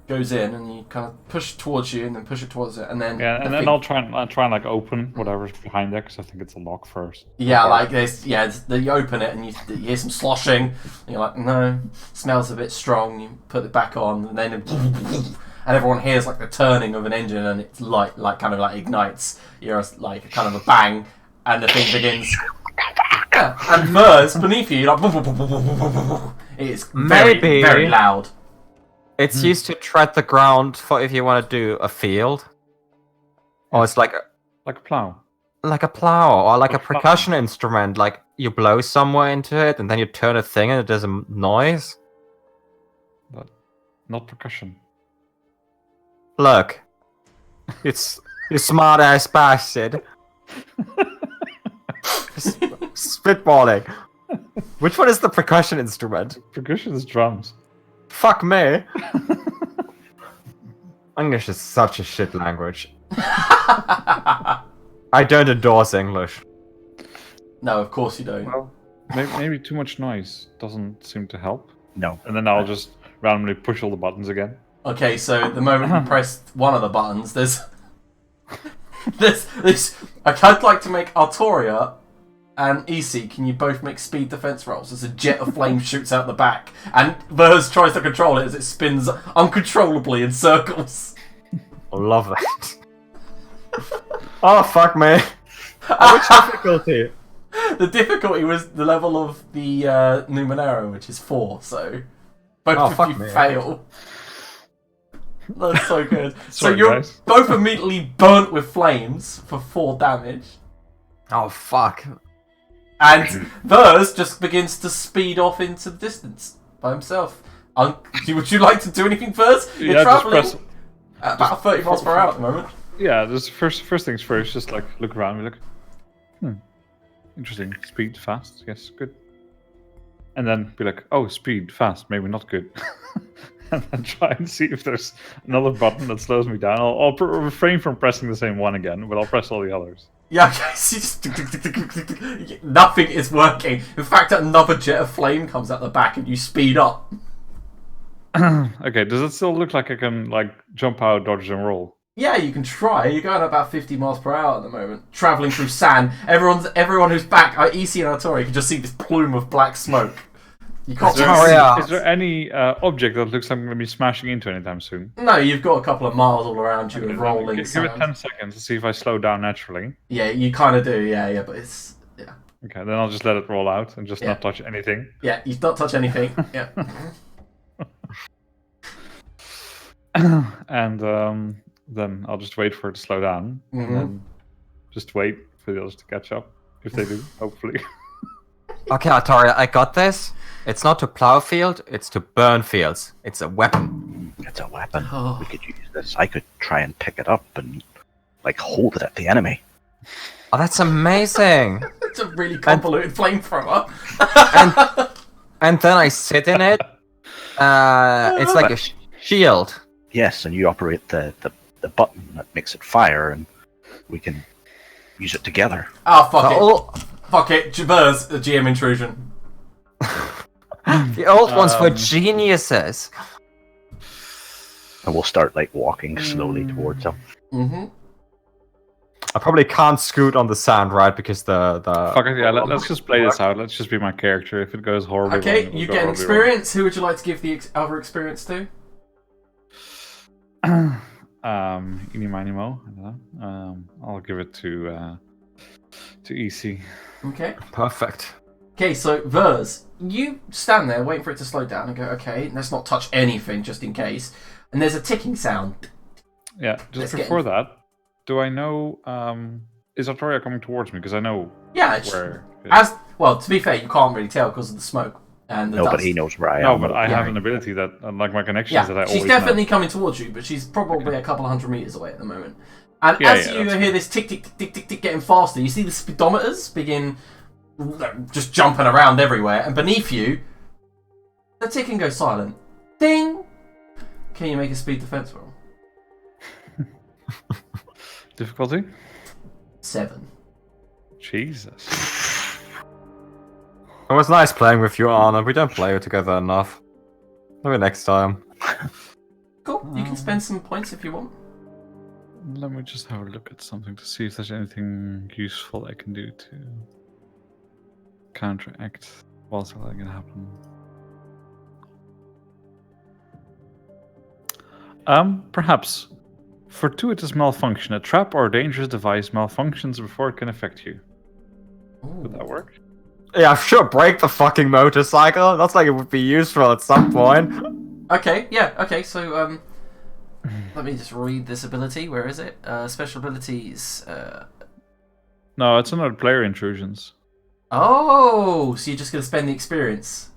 goes in, and you kind of push towards you, and then push it towards it, and then Yeah, and then I'll try and like open whatever's behind there because I think it's a lock first. yeah, like this. Yeah, you open it and you hear some sloshing. And you're like, no, smells a bit strong. You put it back on, and then and everyone hears like the turning of an engine, and it's like kind of like ignites. You're like kind of a bang, and the thing begins. Yeah, and Murs beneath you, like it's very Maybe. very loud. It's used to tread the ground for if you want to do a field. Or it's like Like a plow. a plow, or like a A plow. percussion instrument. Like you blow somewhere into it, and then you turn a thing, and it does a noise. But not percussion. Look, you smart ass bastard. Spitballing. Which one is the percussion instrument? Percussion is drums. Fuck me. English is such a shit language. I don't endorse English. No, of course you don't. Well, maybe too much noise doesn't seem to help. No. And then I'll just randomly push all the buttons again. Okay, so the moment you press one of the buttons, there's this. I'd like to make Artoria and EC. Can you both make speed defense rolls? As a jet of flame shoots out the back, and Vers tries to control it as it spins uncontrollably in circles. I love that. Oh fuck me! Which difficulty? The difficulty was the level of the Numenera, which is 4. So both of you fail. That's so good. So Sorry, you're guys. both immediately burnt with flames for 4 damage. Oh fuck! And Vers just begins to speed off into the distance by himself. Would you like to do anything first? You're Yeah, just traveling press. at about 30 miles per hour at the moment. Yeah, just first things first. Just like look around, be like, interesting. Speed, fast. Yes, good. And then be like, oh, speed, fast. Maybe not good. And then try and see if there's another button that slows me down. I'll refrain from pressing the same one again, but I'll press all the others. Yeah, okay, so just nothing is working. In fact, another jet of flame comes out the back and you speed up. Okay, does it still look like I can like jump out, dodge, and roll? Yeah, you can try. You're going about 50 miles per hour at the moment, travelling through sand. Everyone who's back, EC and Artori, can just see this plume of black smoke. You can't Is there any object that looks like I'm going to be smashing into anytime soon? No, you've got a couple of miles all around you Okay, of rolling give sand. it 10 seconds to see if I slow down naturally. Yeah, you kind of do. Yeah, but it's Okay, then I'll just let it roll out and just Yeah. not touch anything. yeah. You don't touch anything. Yeah. And then I'll just wait for it to slow down. Mhm. And then just wait for the others to catch up. If they do, hopefully. Okay, Artoria, I got this. It's not to plow field, it's to burn fields. It's a weapon. It's a weapon. Oh. We could use this. I could try and pick it up and like hold it at the enemy. Oh, that's amazing. It's a really convoluted flamethrower. And then I sit in it. It's like a shield. Yes, and you operate the button that makes it fire, and we can use it together. Oh, fuck it. Oh, Fuck it. Jabers, a GM intrusion. the old ones were geniuses. And we'll start like walking slowly towards them. Mm-hmm. I probably can't scoot on the sand, right? Because the Fuck it, yeah, let's just play this out. Let's just be my character. If it goes horribly Okay, wrong, it'll you go get an horribly experience. Who would you like to give the other experience to? wrong. Eeny, miny, mo. I don't know. I'll give it to EC. Okay. perfect. Okay, so Vers, you stand there waiting for it to slow down and go, okay, let's not touch anything just in case. And there's a ticking sound. Yeah, Let's just get before that, do I know, is Artoria coming towards me? Because I know Yeah, it's, where... well, to be fair, you can't really tell because of the smoke and the No, dust. but he knows where I No, am. but I Yeah. have an ability that, like my connections Yeah, that I she's always definitely know. coming towards you, but she's probably a couple of hundred meters away at the moment. And Yeah, as yeah, you that's hear fine. this tick, tick, tick, tick, tick, tick getting faster, you see the speedometers begin just jumping around everywhere, and beneath you, the ticking goes silent. Ding! Can you make a speed defense roll? Difficulty? 7. Jesus. It was nice playing with you, Arna. We don't play together enough. Maybe next time. Cool, you can spend some points if you want. Let me just have a look at something to see if there's anything useful I can do to counteract what's going to happen. Perhaps fortuitous malfunction. A trap or dangerous device malfunctions before it can affect you. Would that work? Yeah, sure, break the fucking motorcycle. That's like it would be useful at some point. Okay, yeah, okay, so, let me just read this ability. Where is it? Special abilities. No, it's another player intrusions. Oh, so you're just going to spend the experience.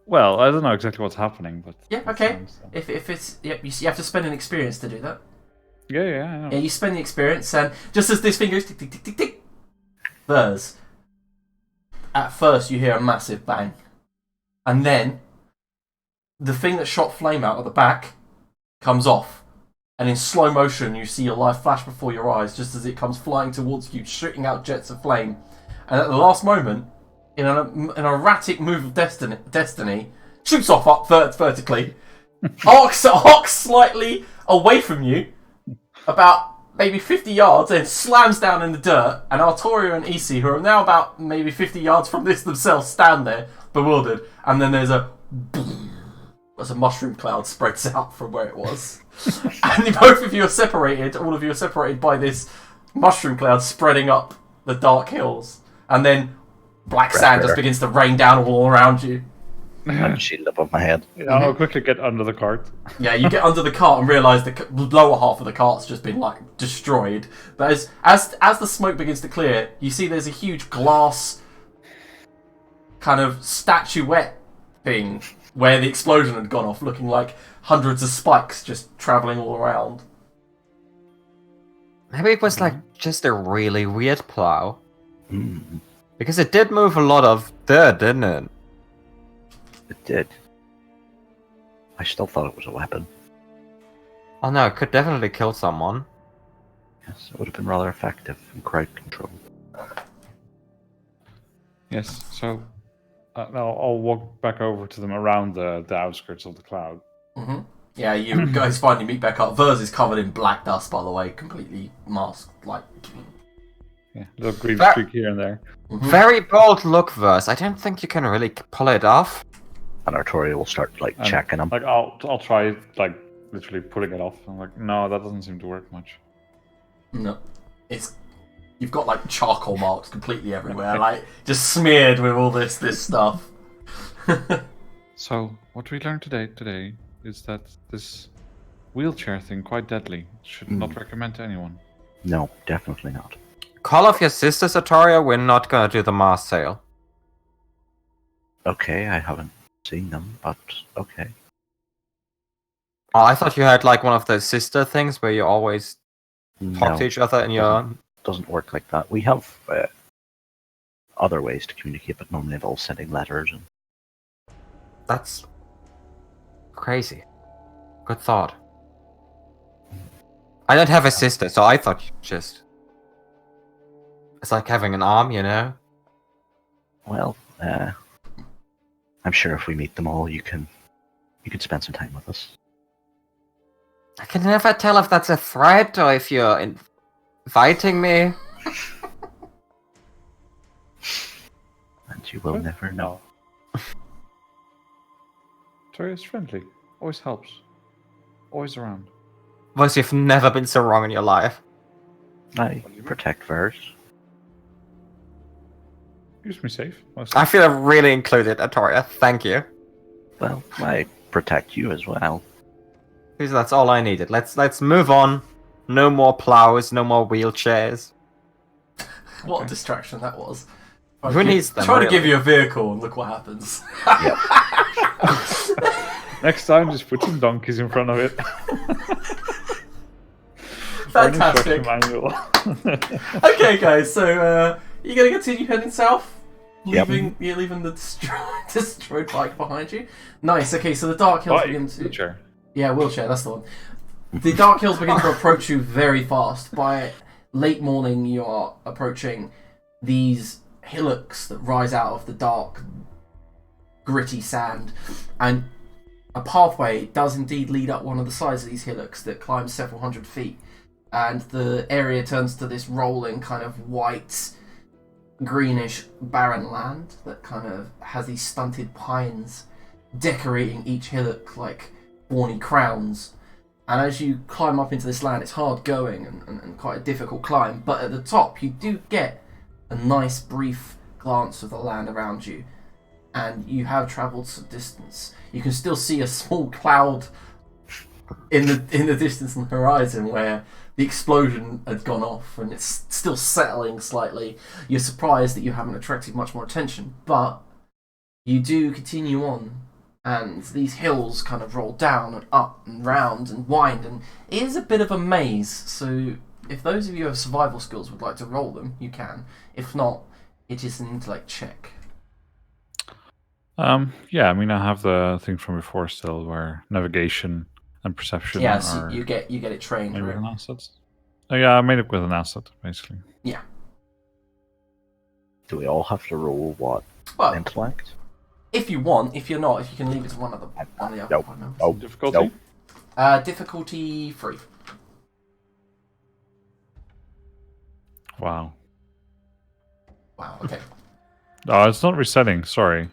Well, I don't know exactly what's happening, but Yeah, it okay. sounds, If it's... Yep, you have to spend an experience to do that. yeah, I know. Yeah, you spend the experience, and just as this thing goes tick, tick, tick, tick, tick, Vers, at first you hear a massive bang. And then, the thing that shot flame out of the back comes off. And in slow motion, you see your life flash before your eyes just as it comes flying towards you, shooting out jets of flame. And at the last moment, in an erratic move of destiny, shoots off up vertically, arcs slightly away from you, about maybe 50 yards, and slams down in the dirt. And Artoria and EC, who are now about maybe 50 yards from this themselves, stand there bewildered. And then there's a mushroom cloud spreads out from where it was. And both of you are separated. All of you are separated by this mushroom cloud spreading up the dark hills. And then black sand just begins to rain down all around you. And shield above my head. Yeah, I'll quickly get under the cart. Yeah, you get under the cart and realise the lower half of the cart's just been like destroyed. But as the smoke begins to clear, you see there's a huge glass kind of statuette thing where the explosion had gone off, looking like hundreds of spikes just travelling all around. Maybe it was like just a really weird plow. Mm, Because it did move a lot of dirt, didn't it? it did. I still thought it was a weapon. Oh no, it could definitely kill someone. Yes, it would have been rather effective in crowd control. Yes, so now I'll walk back over to them around the outskirts of the cloud. Mm-hmm. Yeah, you guys finally meet back up. Vers is covered in black dust, by the way, completely masked. Like, Yeah, little green That- streak here and there. Very bold look, Verse. I don't think you can really pull it off. And Artoria will start And, checking them. Like I'll try like literally pulling it off. I'm like, no, that doesn't seem to work much. no, you've got like charcoal marks completely everywhere, like just smeared with all this stuff. So what we learned today is that this wheelchair thing quite deadly. Should not recommend to anyone. No, definitely not. Call off your sister, Satoria. We're not gonna do the mass sale. Okay, I haven't seen them, but okay. Oh, I thought you had like one of those sister things where you always talk No, to each other in your... doesn't work like that. We have other ways to communicate, but normally involves sending letters. And That's crazy. Good thought. I don't have a sister, so I thought you just... It's like having an arm, you know? well, I'm sure if we meet them all, you can spend some time with us. I can never tell if that's a threat or if you're inviting me. And you will never know. Toria's friendly. Always helps. Always around. Because you've never been so wrong in your life. I protect Vers. Keeps me safe. I feel really included, Atoria. Thank you. Well, I protect you as well. Because that's all I needed. Let's move on. No more plows, no more wheelchairs. What a distraction that was. Who needs them, Try to really? give you a vehicle and look what happens. Next time, just put some donkeys in front of it. Fantastic. Manual. Okay, guys, so you're gonna continue heading south, Yep. you're leaving the destroyed bike behind you. Nice. Okay, so the dark hills begin to Wheelchair. yeah, wheelchair. That's the one. The dark hills begin to approach you very fast. By late morning, you are approaching these hillocks that rise out of the dark, gritty sand, and a pathway does indeed lead up one of the sides of these hillocks that climbs several hundred feet. And the area turns to this rolling kind of white, greenish, barren land that kind of has these stunted pines decorating each hillock like thorny crowns. And as you climb up into this land, it's hard going and quite a difficult climb, but at the top you do get a nice brief glance of the land around you, and you have travelled some distance. You can still see a small cloud in the distance on the horizon where the explosion had gone off and it's still settling slightly. You're surprised that you haven't attracted much more attention, but you do continue on, and these hills kind of roll down and up and round and wind, and it is a bit of a maze. So if those of you who have survival skills would like to roll them, you can. If not, it is an intellect check. Yeah, I mean, I have the thing from before still, where navigation and perception Yeah, so are you get it trained, maybe right? an asset. Oh yeah, I made it with an asset, basically. Yeah. Do we all have to roll what Well, intellect? if you want, if you're not, if you can leave it to one of the other Nope. party members. Nope. Difficulty? Nope. Difficulty 3. Wow. Wow. Okay. Oh, it's not resetting. Sorry.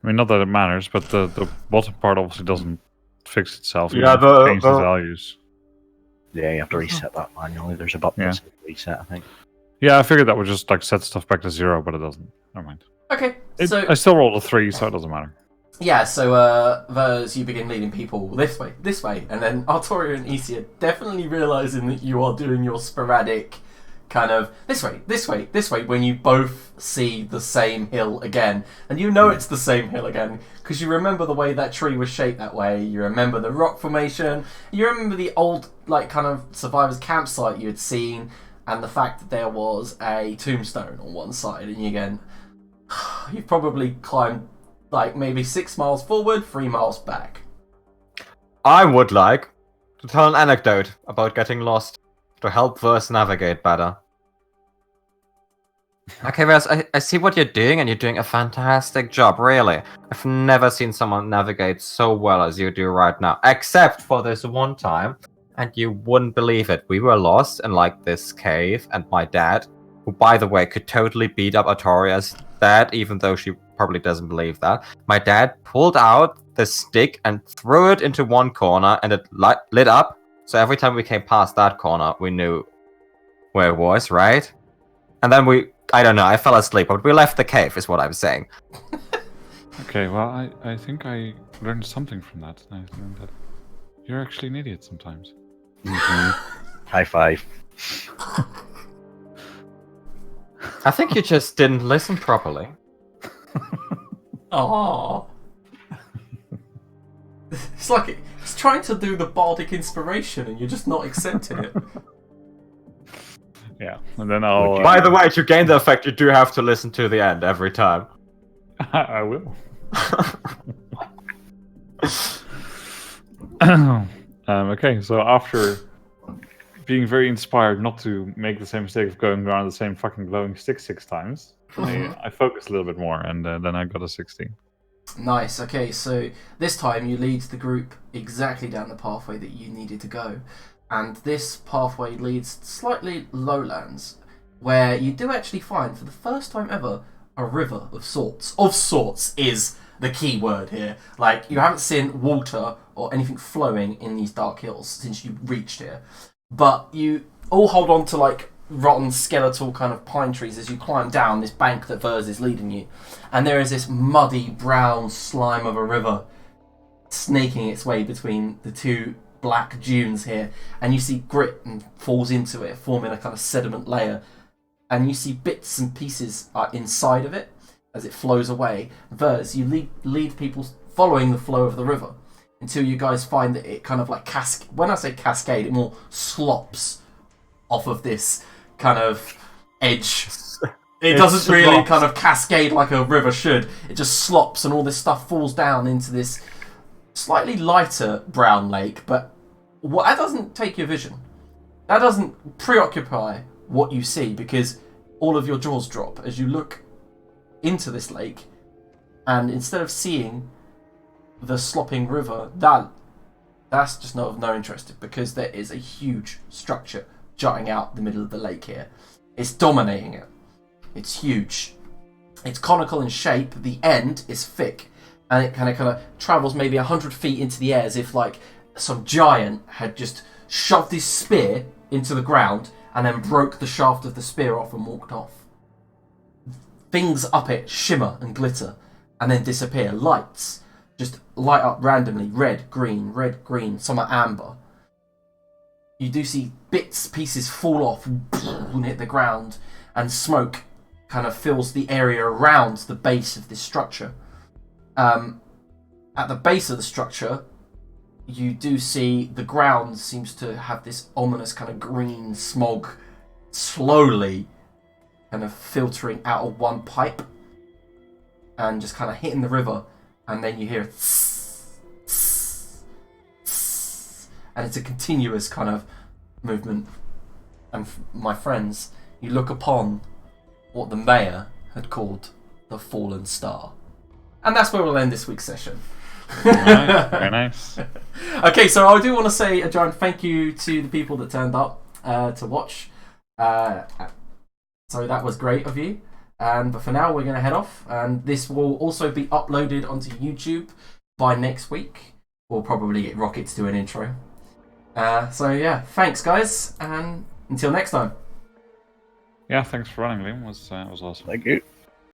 I mean, not that it matters, but the bottom part obviously doesn't fix itself. You Yeah, have to change the the- values. Yeah, you have to reset that manually. There's a button that says reset, I think. Yeah, I figured that would just like set stuff back to 0, but it doesn't. Never mind. Okay. So I still rolled a 3, so it doesn't matter. yeah. So Vers, you begin leading people this way, and then Artoria and Isia definitely realizing that you are doing your sporadic kind of this way when you both see the same hill again, and you know it's the same hill again because you remember the way that tree was shaped that way. You remember the rock formation. You remember the old like kind of survivors campsite you had seen, and the fact that there was a tombstone on one side, and you again, you've probably climbed like maybe 6 miles forward, 3 miles back. I would like to tell an anecdote about getting lost to help Verse navigate better. Okay, Verse, I see what you're doing, and you're doing a fantastic job, really. I've never seen someone navigate so well as you do right now, except for this one time, and you wouldn't believe it. We were lost in, like, this cave, and my dad, who, by the way, could totally beat up Artoria's dad, even though she probably doesn't believe that. My dad pulled out the stick and threw it into one corner, and it lit up. So every time we came past that corner, we knew where it was, right? And then I don't know, I fell asleep, but we left the cave, is what I'm saying. Okay, well, I think I learned something from that. I learned that you're actually an idiot sometimes. High five. I think you just didn't listen properly. Aww. It's like it's trying to do the bardic inspiration, and you're just not accepting it. Yeah, and then I'll... By the way, to gain the effect, you do have to listen to the end every time. I will. Okay, so after being very inspired not to make the same mistake of going around the same fucking glowing stick 6 times, I focused a little bit more, and then I got a 16. Nice. Okay, so this time you lead the group exactly down the pathway that you needed to go, and this pathway leads slightly lowlands, where you do actually find, for the first time ever, a river of sorts. Of sorts is the key word here. Like, you haven't seen water or anything flowing in these dark hills since you reached here, but you all hold on to like rotten skeletal kind of pine trees as you climb down this bank that Vers is leading you, and there is this muddy brown slime of a river snaking its way between the two black dunes here, and you see grit and falls into it, forming a kind of sediment layer, and you see bits and pieces are inside of it as it flows away. Vers, you lead people following the flow of the river until you guys find that it kind of like when I say cascade, it more slops off of this kind of edge. It doesn't really kind of cascade like a river should. It just slops, and all this stuff falls down into this slightly lighter brown lake, but that doesn't take your vision. That doesn't preoccupy what you see, because all of your jaws drop as you look into this lake, and instead of seeing the slopping river, that's just not of no interest, because there is a huge structure jutting out the middle of the lake here. It's dominating it. It's huge. It's conical in shape. The end is thick, and it kind of travels maybe 100 feet into the air, as if like some giant had just shoved his spear into the ground and then broke the shaft of the spear off and walked off. Things up it shimmer and glitter and then disappear. Lights just light up randomly. Red, green, some are amber. You do see pieces fall off and hit the ground, and smoke kind of fills the area around the base of this structure. At the base of the structure, you do see the ground seems to have this ominous kind of green smog slowly kind of filtering out of one pipe and just kind of hitting the river, and then you hear tss, tss, tss, and it's a continuous kind of movement. And my friends, you look upon what the mayor had called the Fallen Star. And that's where we'll end this week's session. Nice, very nice. Okay, so I do want to say a giant thank you to the people that turned up to watch. So that was great of you. But for now, we're going to head off. And this will also be uploaded onto YouTube by next week. We'll probably get Rockets to an intro. So yeah, thanks guys, and until next time. Yeah, thanks for running, Liam. It was awesome. Thank you.